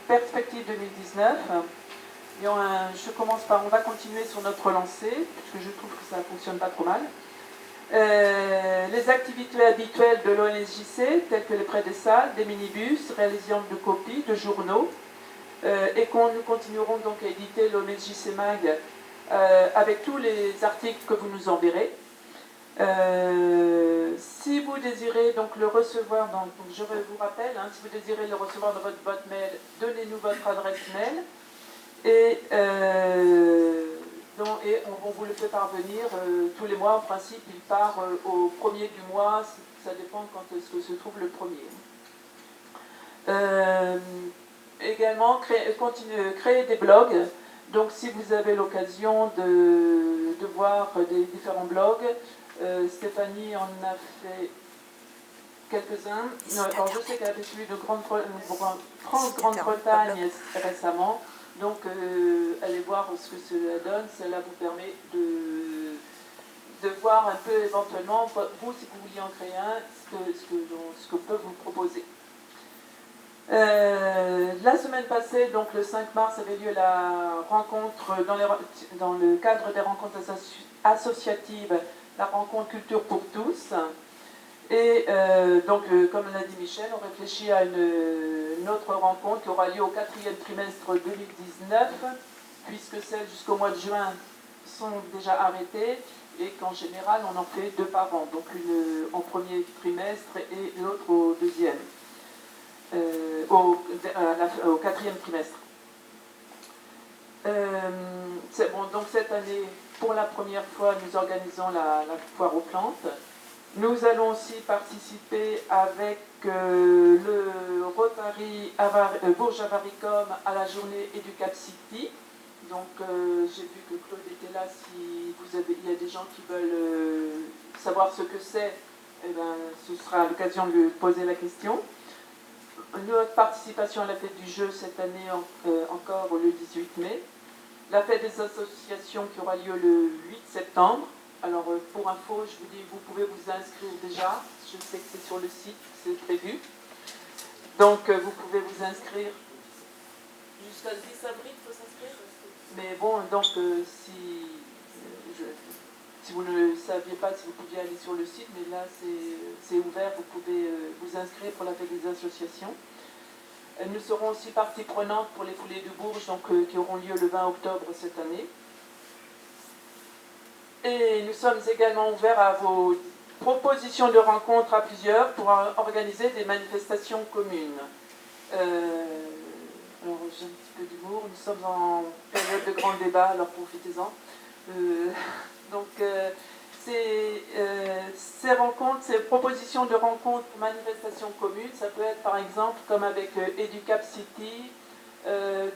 Speaker 1: perspectives 2019. Et on va continuer sur notre lancée, puisque je trouve que ça ne fonctionne pas trop mal. Les activités habituelles de l'ONSJC, telles que les prêts des salles, des minibus, réalisation de copies, de journaux, et nous continuerons donc à éditer l'ONSJC Mag avec tous les articles que vous nous enverrez. Si vous désirez donc le recevoir, donc je vous rappelle, si vous désirez le recevoir dans votre boîte mail, donnez-nous votre adresse mail et on vous le fait parvenir tous les mois. En principe, il part au 1er du mois, ça dépend quand est-ce que se trouve le premier. Également, créer des blogs. Donc si vous avez l'occasion de voir des différents blogs, Stéphanie en a fait quelques-uns. Alors, je sais qu'elle a fait celui de France-Grande-Bretagne récemment. Donc allez voir ce que cela donne. Cela vous permet de voir un peu éventuellement, vous, si vous vouliez en créer un, ce que peut vous proposer. La semaine passée, donc le 5 mars, avait lieu la rencontre dans le cadre des rencontres associatives, la rencontre Culture pour tous. Et donc, comme l'a dit Michel, on réfléchit à une autre rencontre qui aura lieu au 4e trimestre 2019, puisque celles jusqu'au mois de juin sont déjà arrêtées et qu'en général, on en fait 2 par an, donc une en premier trimestre et l'autre au deuxième. Au 4e trimestre. Bon, donc cette année, pour la première fois, nous organisons la foire aux plantes. Nous allons aussi participer avec le Rotary Bourges-Avaricom à la journée Educap City. Donc j'ai vu que Claude était là. Si il y a des gens qui veulent savoir ce que c'est, eh ben, ce sera l'occasion de lui poser la question. Notre participation à la fête du jeu cette année encore le 18 mai. La fête des associations qui aura lieu le 8 septembre. Alors pour info, je vous dis, vous pouvez vous inscrire déjà. Je sais que c'est sur le site, c'est prévu. Donc vous pouvez vous inscrire. Jusqu'à le 10 avril, il faut s'inscrire. Mais bon, donc si vous ne le saviez pas, si vous pouviez aller sur le site, mais là c'est ouvert, vous pouvez vous inscrire pour la fête des associations. Nous serons aussi partie prenante pour les foulées de Bourges, donc, qui auront lieu le 20 octobre cette année. Et nous sommes également ouverts à vos propositions de rencontres à plusieurs pour organiser des manifestations communes. Alors j'ai un petit peu d'humour, nous sommes en période de grand débat, alors profitez-en. Donc ces rencontres, ces propositions de rencontres, manifestations communes, ça peut être par exemple comme avec Educap City,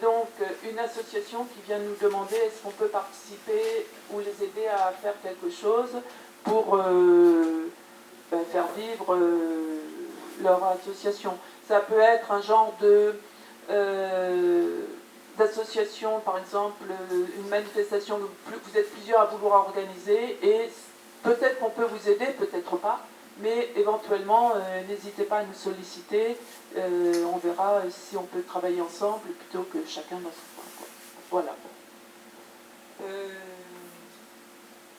Speaker 1: donc une association qui vient nous demander est-ce qu'on peut participer ou les aider à faire quelque chose pour faire vivre leur association. Ça peut être un genre d'association, par exemple, une manifestation que vous êtes plusieurs à vouloir organiser et peut-être qu'on peut vous aider, peut-être pas, mais éventuellement, n'hésitez pas à nous solliciter. On verra si on peut travailler ensemble plutôt que chacun dans son coin. Voilà.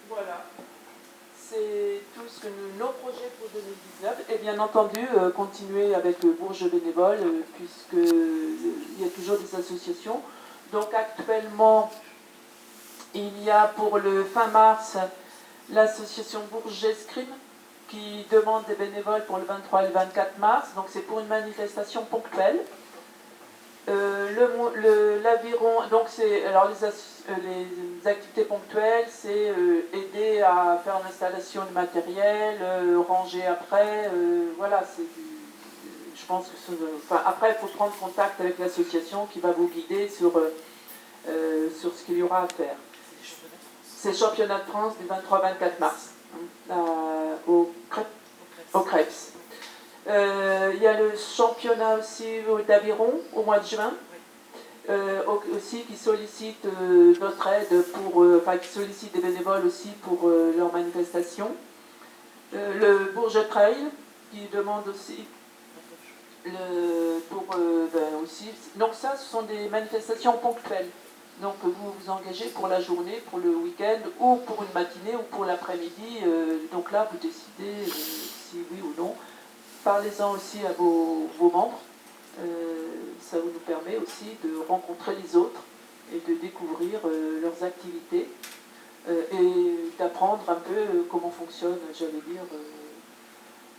Speaker 1: Voilà. C'est tout ce que nos projets pour 2019. Et bien entendu, continuer avec Bourges Bénévole, puisqu'il y a toujours des associations. Donc actuellement, il y a pour le fin mars l'association Bourges Escrime qui demande des bénévoles pour le 23 et le 24 mars. Donc c'est pour une manifestation ponctuelle. L'aviron, donc c'est alors les activités ponctuelles, c'est aider à faire l'installation de matériel, ranger après, voilà, je pense que après il faut prendre contact avec l'association qui va vous guider sur ce qu'il y aura à faire. C'est le championnat de France du 23-24 mars au Crêpes. Il y a le championnat aussi d'Aviron au mois de juin, aussi qui sollicite notre aide qui sollicite des bénévoles aussi pour leur manifestation. Le Bourges Trail qui demande aussi aussi. Donc ça, ce sont des manifestations ponctuelles. Donc vous vous engagez pour la journée, pour le week-end, ou pour une matinée, ou pour l'après-midi. Donc là, vous décidez si oui ou non. Parlez-en aussi à vos membres. Ça vous nous permet aussi de rencontrer les autres et de découvrir leurs activités et d'apprendre un peu comment fonctionne, j'allais dire,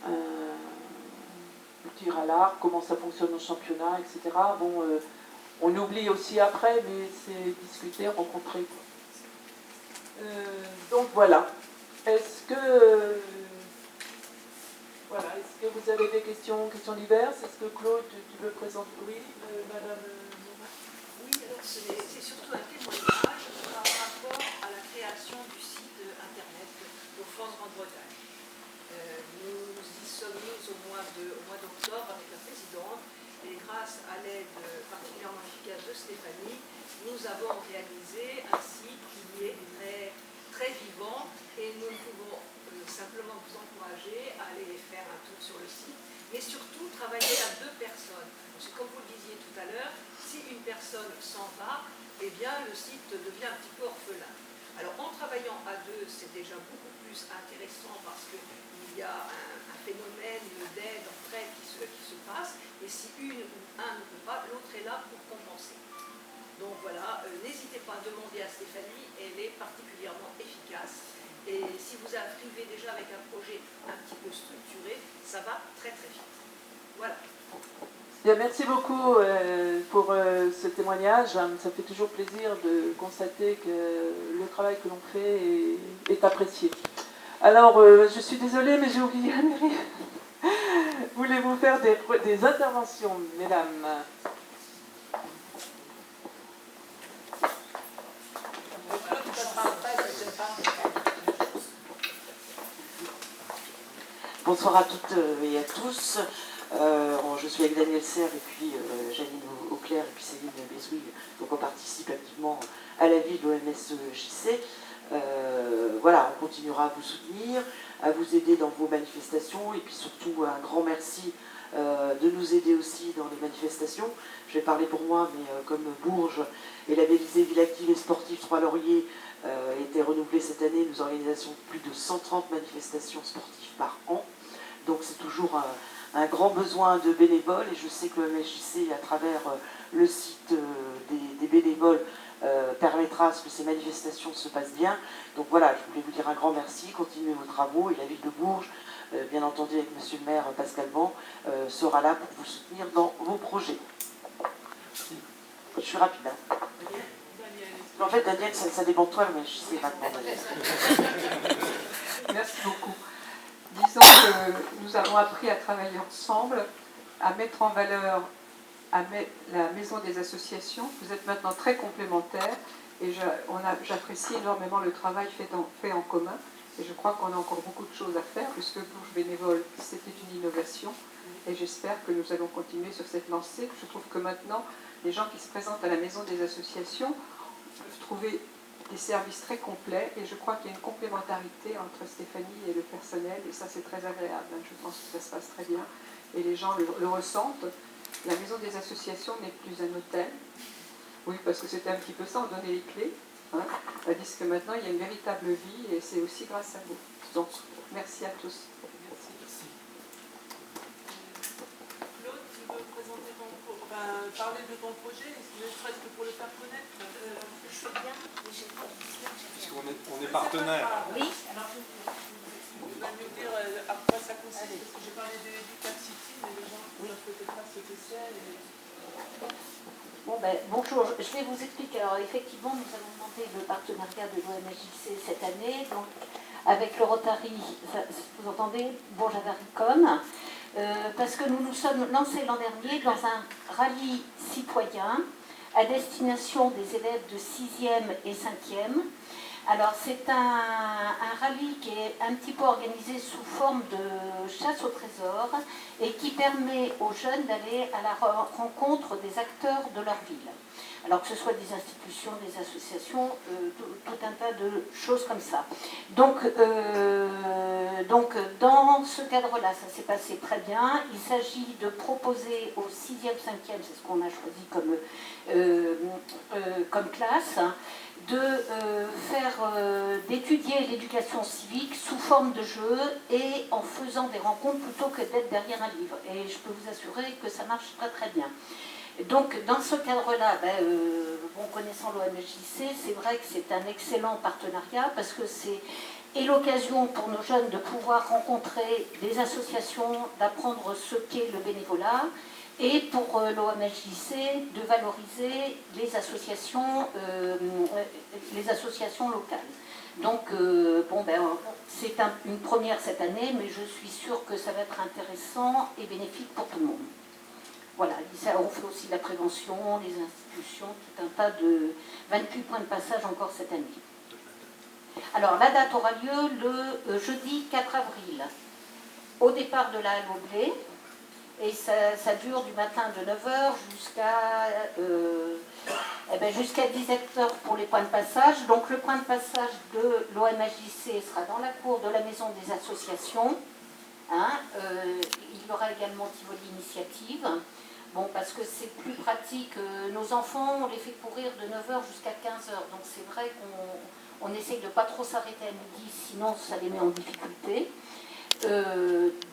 Speaker 1: le tir à l'arc, comment ça fonctionne au championnat, etc. Bon, on oublie aussi après, mais c'est discuter, rencontrer. Donc voilà. Est-ce que vous avez des questions diverses? Est-ce que Claude, tu veux présenter? Oui, Madame Morin.
Speaker 7: Oui, alors c'est surtout un témoignage par rapport à la création du site internet de France Grande-Bretagne. Nous y sommes mis au mois d'octobre avec la présidente et grâce à l'aide particulièrement efficace de Stéphanie, nous avons réalisé un site qui est très, très vivant et nous ne pouvons simplement vous encourager à aller faire un tour sur le site, mais surtout travailler à 2 personnes. Parce que comme vous le disiez tout à l'heure, si une personne s'en va, eh bien le site devient un petit peu orphelin. Alors en travaillant à 2, c'est déjà beaucoup plus intéressant parce qu'il y a un phénomène d'aide, d'entraide qui se passe, et si une ou un ne peut pas, l'autre est là pour compenser. Donc voilà, n'hésitez pas à demander à Stéphanie, elle est particulièrement efficace. Et si vous arrivez déjà avec un projet un petit peu structuré, ça va très très vite. Voilà.
Speaker 1: Bien, merci beaucoup pour ce témoignage. Ça fait toujours plaisir de constater que le travail que l'on fait est apprécié. Alors, je suis désolée, mais j'ai oublié Amélie. Voulez-vous faire des interventions, mesdames?
Speaker 8: Bonsoir à toutes et à tous. Je suis avec Daniel Serre et puis Janine Auclair et puis Céline Bézouille. Donc on participe activement à la vie de l'OMSJC. Voilà, on continuera à vous soutenir, à vous aider dans vos manifestations et puis surtout un grand merci de nous aider aussi dans les manifestations. Je vais parler pour moi, mais comme Bourges est labellisée Ville active et sportive Trois-Lauriers était renouvelée cette année, nous organisons plus de 130 manifestations sportives par an. Donc c'est toujours un grand besoin de bénévoles et je sais que le MSJC, à travers le site des bénévoles, permettra à ce que ces manifestations se passent bien. Donc voilà, je voulais vous dire un grand merci, continuez vos travaux et la ville de Bourges, bien entendu avec monsieur le maire Pascal Ban, sera là pour vous soutenir dans vos projets. Je suis rapide. Hein. En fait, Daniel, ça dépend de toi, le MSJC maintenant.
Speaker 9: Merci beaucoup. Disons que nous avons appris à travailler ensemble, à mettre en valeur la maison des associations. Vous êtes maintenant très complémentaires et j'apprécie énormément le travail fait en commun. Et je crois qu'on a encore beaucoup de choses à faire puisque Bourges Bénévole, c'était une innovation. Et j'espère que nous allons continuer sur cette lancée. Je trouve que maintenant, les gens qui se présentent à la maison des associations peuvent trouver des services très complets et je crois qu'il y a une complémentarité entre Stéphanie et le personnel et ça c'est très agréable, je pense que ça se passe très bien et les gens le ressentent. La maison des associations n'est plus un hôtel, oui parce que c'était un petit peu ça, on donnait les clés, hein, tandis que maintenant il y a une véritable vie et c'est aussi grâce à vous. Donc merci à tous.
Speaker 1: Claude, tu veux présenter parler de ton projet, ne serait-ce que pour le faire connaître?
Speaker 10: Je veux bien, mais j'ai pas
Speaker 11: Puisqu'on est partenaire.
Speaker 10: Oui, alors
Speaker 1: Tu vas nous dire à quoi ça consiste, parce que j'ai parlé du Cap City, mais les gens ne savent peut-être pas ce que c'est.
Speaker 10: bon, bonjour, je vais vous expliquer. Alors effectivement, nous avons demandé le partenariat de l'OMSJC cette année, donc avec le Rotary, vous entendez, Bourges-Avaricom, parce que nous nous sommes lancés l'an dernier dans un rallye citoyen à destination des élèves de 6e et 5e. Alors c'est un rallye qui est un petit peu organisé sous forme de chasse au trésor et qui permet aux jeunes d'aller à la rencontre des acteurs de leur ville. Alors que ce soit des institutions, des associations, tout un tas de choses comme ça. Donc dans ce cadre-là, ça s'est passé très bien. Il s'agit de proposer aux 6e, 5e, c'est ce qu'on a choisi comme classe, d'étudier l'éducation civique sous forme de jeu et en faisant des rencontres plutôt que d'être derrière un livre. Et je peux vous assurer que ça marche très très bien. Donc dans ce cadre-là, connaissant l'OMSJC, c'est vrai que c'est un excellent partenariat parce que c'est l'occasion pour nos jeunes de pouvoir rencontrer des associations, d'apprendre ce qu'est le bénévolat, et pour l'OMSJC de valoriser les associations locales. Donc, c'est une première cette année, mais je suis sûre que ça va être intéressant et bénéfique pour tout le monde. Voilà, on fait aussi de la prévention, les institutions, tout un tas de 28 points de passage encore cette année. Alors, la date aura lieu le jeudi 4 avril, au départ de la halle au blé. Et ça dure du matin de 9h jusqu'à Eh ben, jusqu'à 17h pour les points de passage. Donc le point de passage de l'OMHJC sera dans la cour de la maison des associations. Hein, il y aura également Tivoli Initiative. Bon, parce que c'est plus pratique. Nos enfants, on les fait courir de 9h jusqu'à 15h. Donc c'est vrai qu'on essaye de ne pas trop s'arrêter à midi, sinon ça les met en difficulté.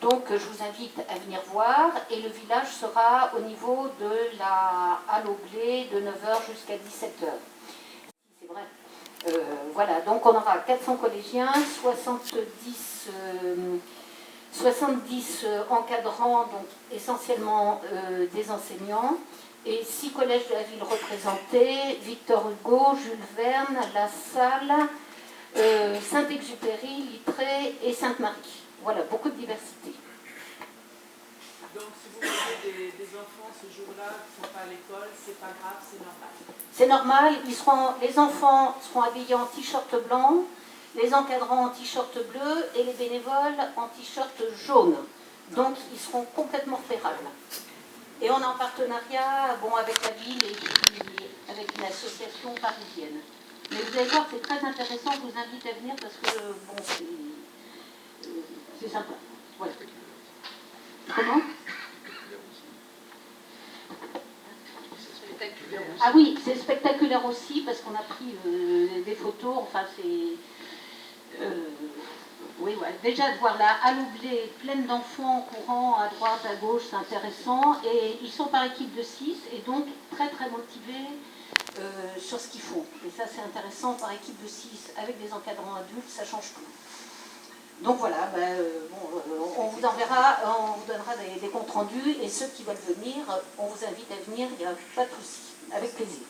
Speaker 10: Donc je vous invite à venir voir. Et le village sera au niveau de la halle au blé de 9h jusqu'à 17h. C'est vrai. Voilà, donc on aura 400 collégiens, 70 encadrants, donc essentiellement des enseignants, et 6 collèges de la ville représentés: Victor Hugo, Jules Verne, La Salle, Saint-Exupéry, Littré et Sainte-Marie. Voilà, beaucoup de diversité.
Speaker 1: Donc si vous voyez des enfants ce jour-là qui ne sont pas à l'école, c'est pas grave, c'est normal.
Speaker 10: C'est normal, les enfants seront habillés en t-shirt blanc, les encadrants en t-shirt bleu et les bénévoles en t-shirt jaune. Donc ils seront complètement repérables. Et on est en partenariat avec la ville et puis avec une association parisienne. Mais vous allez voir, c'est très intéressant, je vous invite à venir parce que c'est sympa. Voilà. Comment ? Ah oui, c'est spectaculaire aussi parce qu'on a pris des photos, enfin c'est... oui, ouais. Déjà de voir la halle au blé pleine d'enfants courant à droite, à gauche, c'est intéressant. Et ils sont par équipe de 6 et donc très très motivés sur ce qu'ils font. Et ça c'est intéressant, par équipe de 6 avec des encadrants adultes, ça change tout. Donc voilà, on vous enverra, on vous donnera des comptes rendus et ceux qui veulent venir, on vous invite à venir, il n'y a pas de souci, avec plaisir.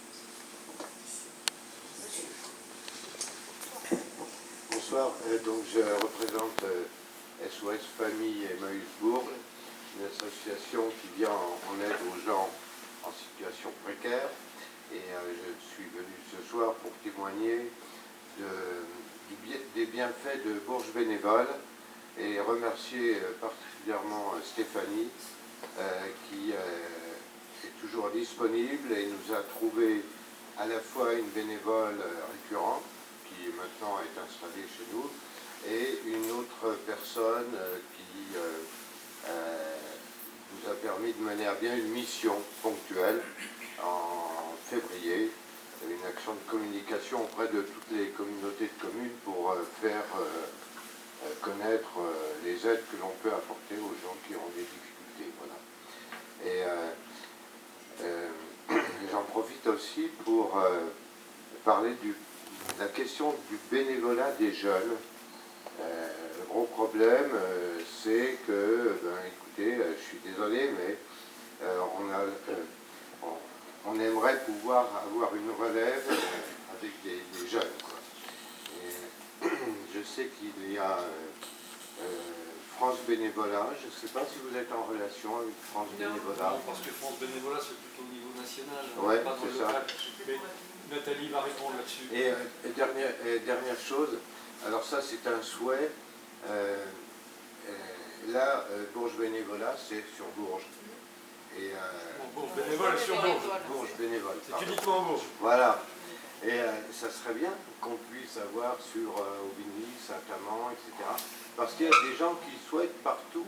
Speaker 6: Bonsoir, donc je représente SOS Famille Emmaüs-Bourg, une association qui vient en aide aux gens en situation précaire. Et je suis venu ce soir pour témoigner des bienfaits de Bourges Bénévole et remercier particulièrement Stéphanie qui est toujours disponible et nous a trouvé à la fois une bénévole récurrente qui maintenant est installée chez nous et une autre personne qui nous a permis de mener à bien une mission ponctuelle en février, une action de communication auprès de toutes les communautés de communes pour faire connaître les aides que l'on peut apporter aux gens qui ont des difficultés. Voilà. Et j'en profite aussi pour parler de la question du bénévolat des jeunes. Le gros problème, c'est que, écoutez, je suis désolé, mais on aimerait pouvoir avoir une relève avec des jeunes. Quoi. Et je sais qu'il y a France Bénévolat, je ne sais pas si vous êtes en relation avec France Bénévolat.
Speaker 11: Non, parce que France Bénévolat, c'est plutôt au niveau national,
Speaker 6: ouais,
Speaker 11: pas dans le local. Mais Nathalie va répondre là-dessus.
Speaker 6: Et dernière chose, alors ça c'est un souhait, là, Bourges Bénévolat, c'est sur Bourges. Et
Speaker 11: Bourges Bénévole sur Bourges.
Speaker 6: Bourges Bénévole.
Speaker 11: C'est uniquement Bourges.
Speaker 6: Voilà. Et ça serait bien qu'on puisse avoir sur Aubigny, Saint-Amand, etc. Parce qu'il y a des gens qui souhaitent partout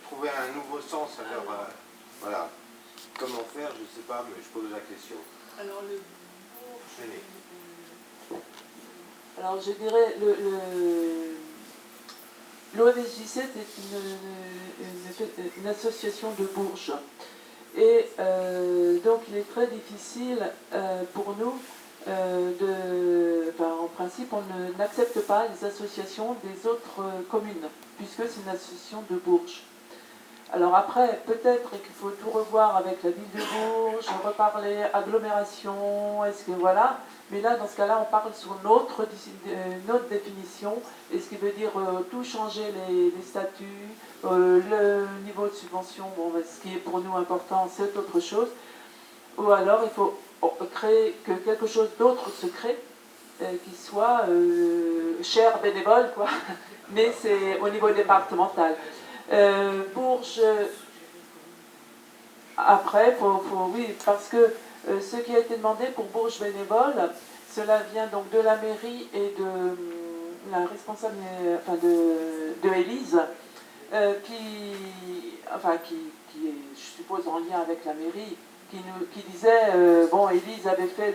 Speaker 6: trouver un nouveau sens à leur... voilà. Comment faire, je ne sais pas, mais je pose la question.
Speaker 1: Alors,
Speaker 6: Alors
Speaker 1: je dirais, l'OMSJC, c'est une association de Bourges. Et donc, il est très difficile pour nous en principe, on n'accepte pas les associations des autres communes, puisque c'est une association de Bourges. Alors après, peut-être qu'il faut tout revoir avec la ville de Bourges, reparler agglomération, est-ce que voilà. Mais là, dans ce cas-là, on parle sur notre définition, et ce qui veut dire tout changer les statuts, le niveau de subvention, bon, ce qui est pour nous important, c'est autre chose. Ou alors, il faut créer que quelque chose d'autre se crée, qui soit cher bénévole, quoi. Mais c'est au niveau départemental. Bourges, après, oui, parce que Ce qui a été demandé pour Bourges bénévole, cela vient donc de la mairie et de la responsable, enfin de Élise, qui est, je suppose, en lien avec la mairie, qui disait, bon, Élise avait fait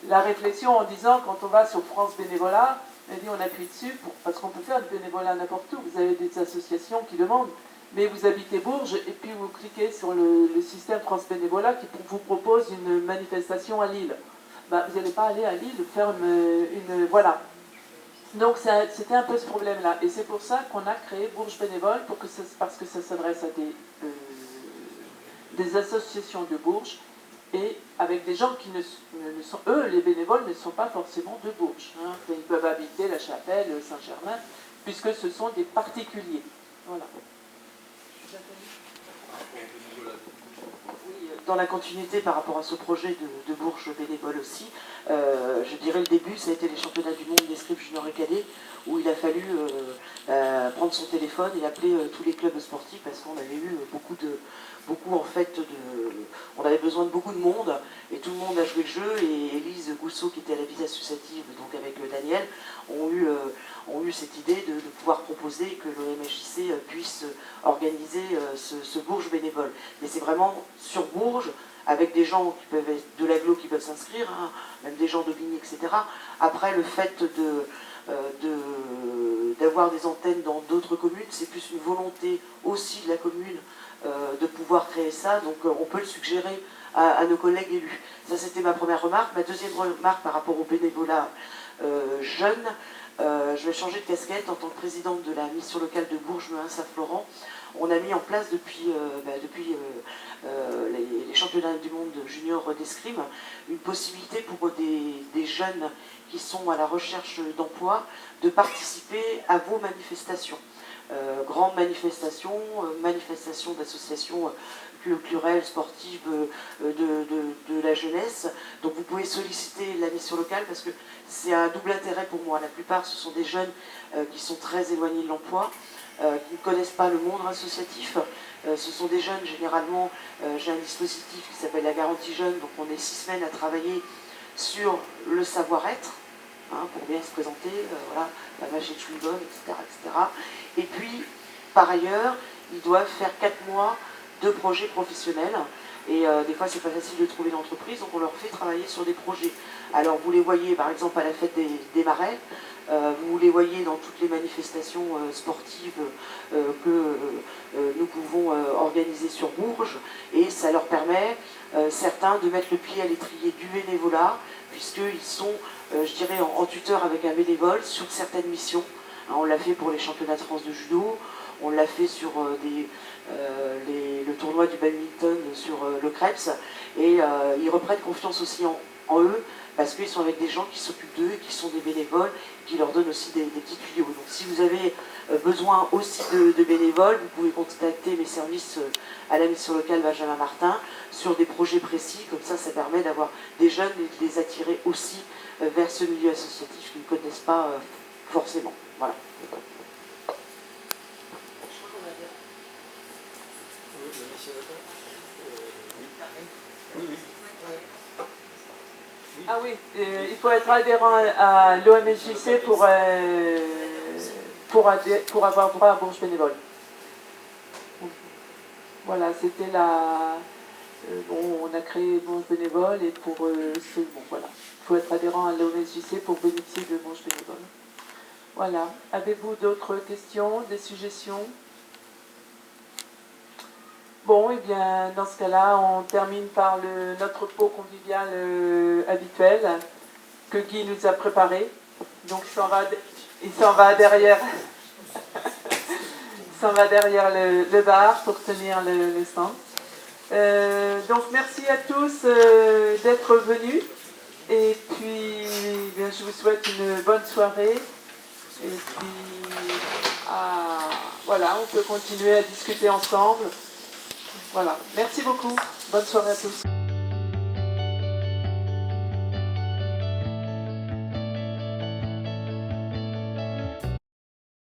Speaker 1: la réflexion en disant, quand on va sur France Bénévolat, elle dit on appuie dessus, parce qu'on peut faire du bénévolat n'importe où, vous avez des associations qui demandent, mais vous habitez Bourges, et puis vous cliquez sur le système France Bénévolat qui vous propose une manifestation à Lille. Ben, vous n'allez pas aller à Lille faire une voilà. Donc c'était un peu ce problème-là, et c'est pour ça qu'on a créé Bourges Bénévole, parce que ça s'adresse à des associations de Bourges, et avec des gens qui ne sont, eux, les bénévoles, ne sont pas forcément de Bourges. Hein. Ils peuvent habiter La Chapelle, Saint-Germain, puisque ce sont des particuliers. Voilà.
Speaker 8: Oui, dans la continuité par rapport à ce projet de Bourges bénévole aussi, je dirais le début, ça a été les championnats du monde d'escrime junior et cadet, où il a fallu prendre son téléphone et appeler tous les clubs sportifs parce qu'on avait eu on avait besoin de beaucoup de monde et tout le monde a joué le jeu, et Élise Gousseau, qui était à la vie associative, donc avec Daniel, ont eu cette idée de pouvoir proposer que l'OMJC puisse organiser ce Bourges bénévole. Mais c'est vraiment sur Bourges, avec des gens qui peuvent être de l'agglo qui peuvent s'inscrire, hein, même des gens d'Aubigny, etc. Après, le fait d'avoir des antennes dans d'autres communes, c'est plus une volonté aussi de la commune de pouvoir créer ça, donc on peut le suggérer à nos collègues élus. Ça, c'était ma première remarque. Ma deuxième remarque par rapport au bénévolat jeune, je vais changer de casquette en tant que présidente de la mission locale de Bourges-Mehun-Saint-Florent. On a mis en place depuis les championnats du monde junior d'escrime une possibilité pour des jeunes qui sont à la recherche d'emploi de participer à vos manifestations. Grandes manifestations, manifestations d'associations culturelles, sportives, de la jeunesse. Donc vous pouvez solliciter la mission locale parce que c'est un double intérêt pour moi. La plupart, ce sont des jeunes qui sont très éloignés de l'emploi, qui ne connaissent pas le monde associatif. Ce sont des jeunes, généralement, j'ai un dispositif qui s'appelle la garantie jeune, donc on est 6 semaines à travailler sur le savoir-être, hein, pour bien se présenter, voilà, la vache est une bonne, etc., etc. Et puis, par ailleurs, ils doivent faire 4 mois de projets professionnels. Et des fois, c'est pas facile de trouver une entreprise, donc on leur fait travailler sur des projets. Alors, vous les voyez, par exemple, à la fête des Marais, vous les voyez dans toutes les manifestations sportives que nous pouvons organiser sur Bourges, et ça leur permet, certains, de mettre le pied à l'étrier du bénévolat, puisqu'ils sont, je dirais, en tuteur avec un bénévole sur certaines missions. Hein, on l'a fait pour les championnats de France de judo, on l'a fait sur le tournoi du badminton sur le Krebs, et ils reprennent confiance aussi en eux, parce qu'ils sont avec des gens qui s'occupent d'eux, qui sont des bénévoles, qui leur donnent aussi des petits tuyaux. Donc si vous avez besoin aussi de bénévoles, vous pouvez contacter mes services à la mission locale Benjamin Martin sur des projets précis, comme ça permet d'avoir des jeunes et de les attirer aussi vers ce milieu associatif qu'ils ne connaissent pas forcément. Voilà.
Speaker 1: Ah oui, il faut être adhérent à l'OMJC pour avoir droit à Bourges bénévole. Voilà, c'était la... bon, on a créé Bourges bénévole, et pour voilà, il faut être adhérent à l'OMJC pour bénéficier de Bourges bénévole. Voilà. Avez-vous d'autres questions, des suggestions? Bon, et bien, dans ce cas-là, on termine par notre pot convivial habituel que Guy nous a préparé. Donc, il s'en va derrière, il s'en va derrière le bar pour tenir le stand. Donc, merci à tous d'être venus. Et puis, bien, je vous souhaite une bonne soirée. Et puis, voilà, on peut continuer à discuter ensemble. Voilà, merci beaucoup. Bonne soirée à tous.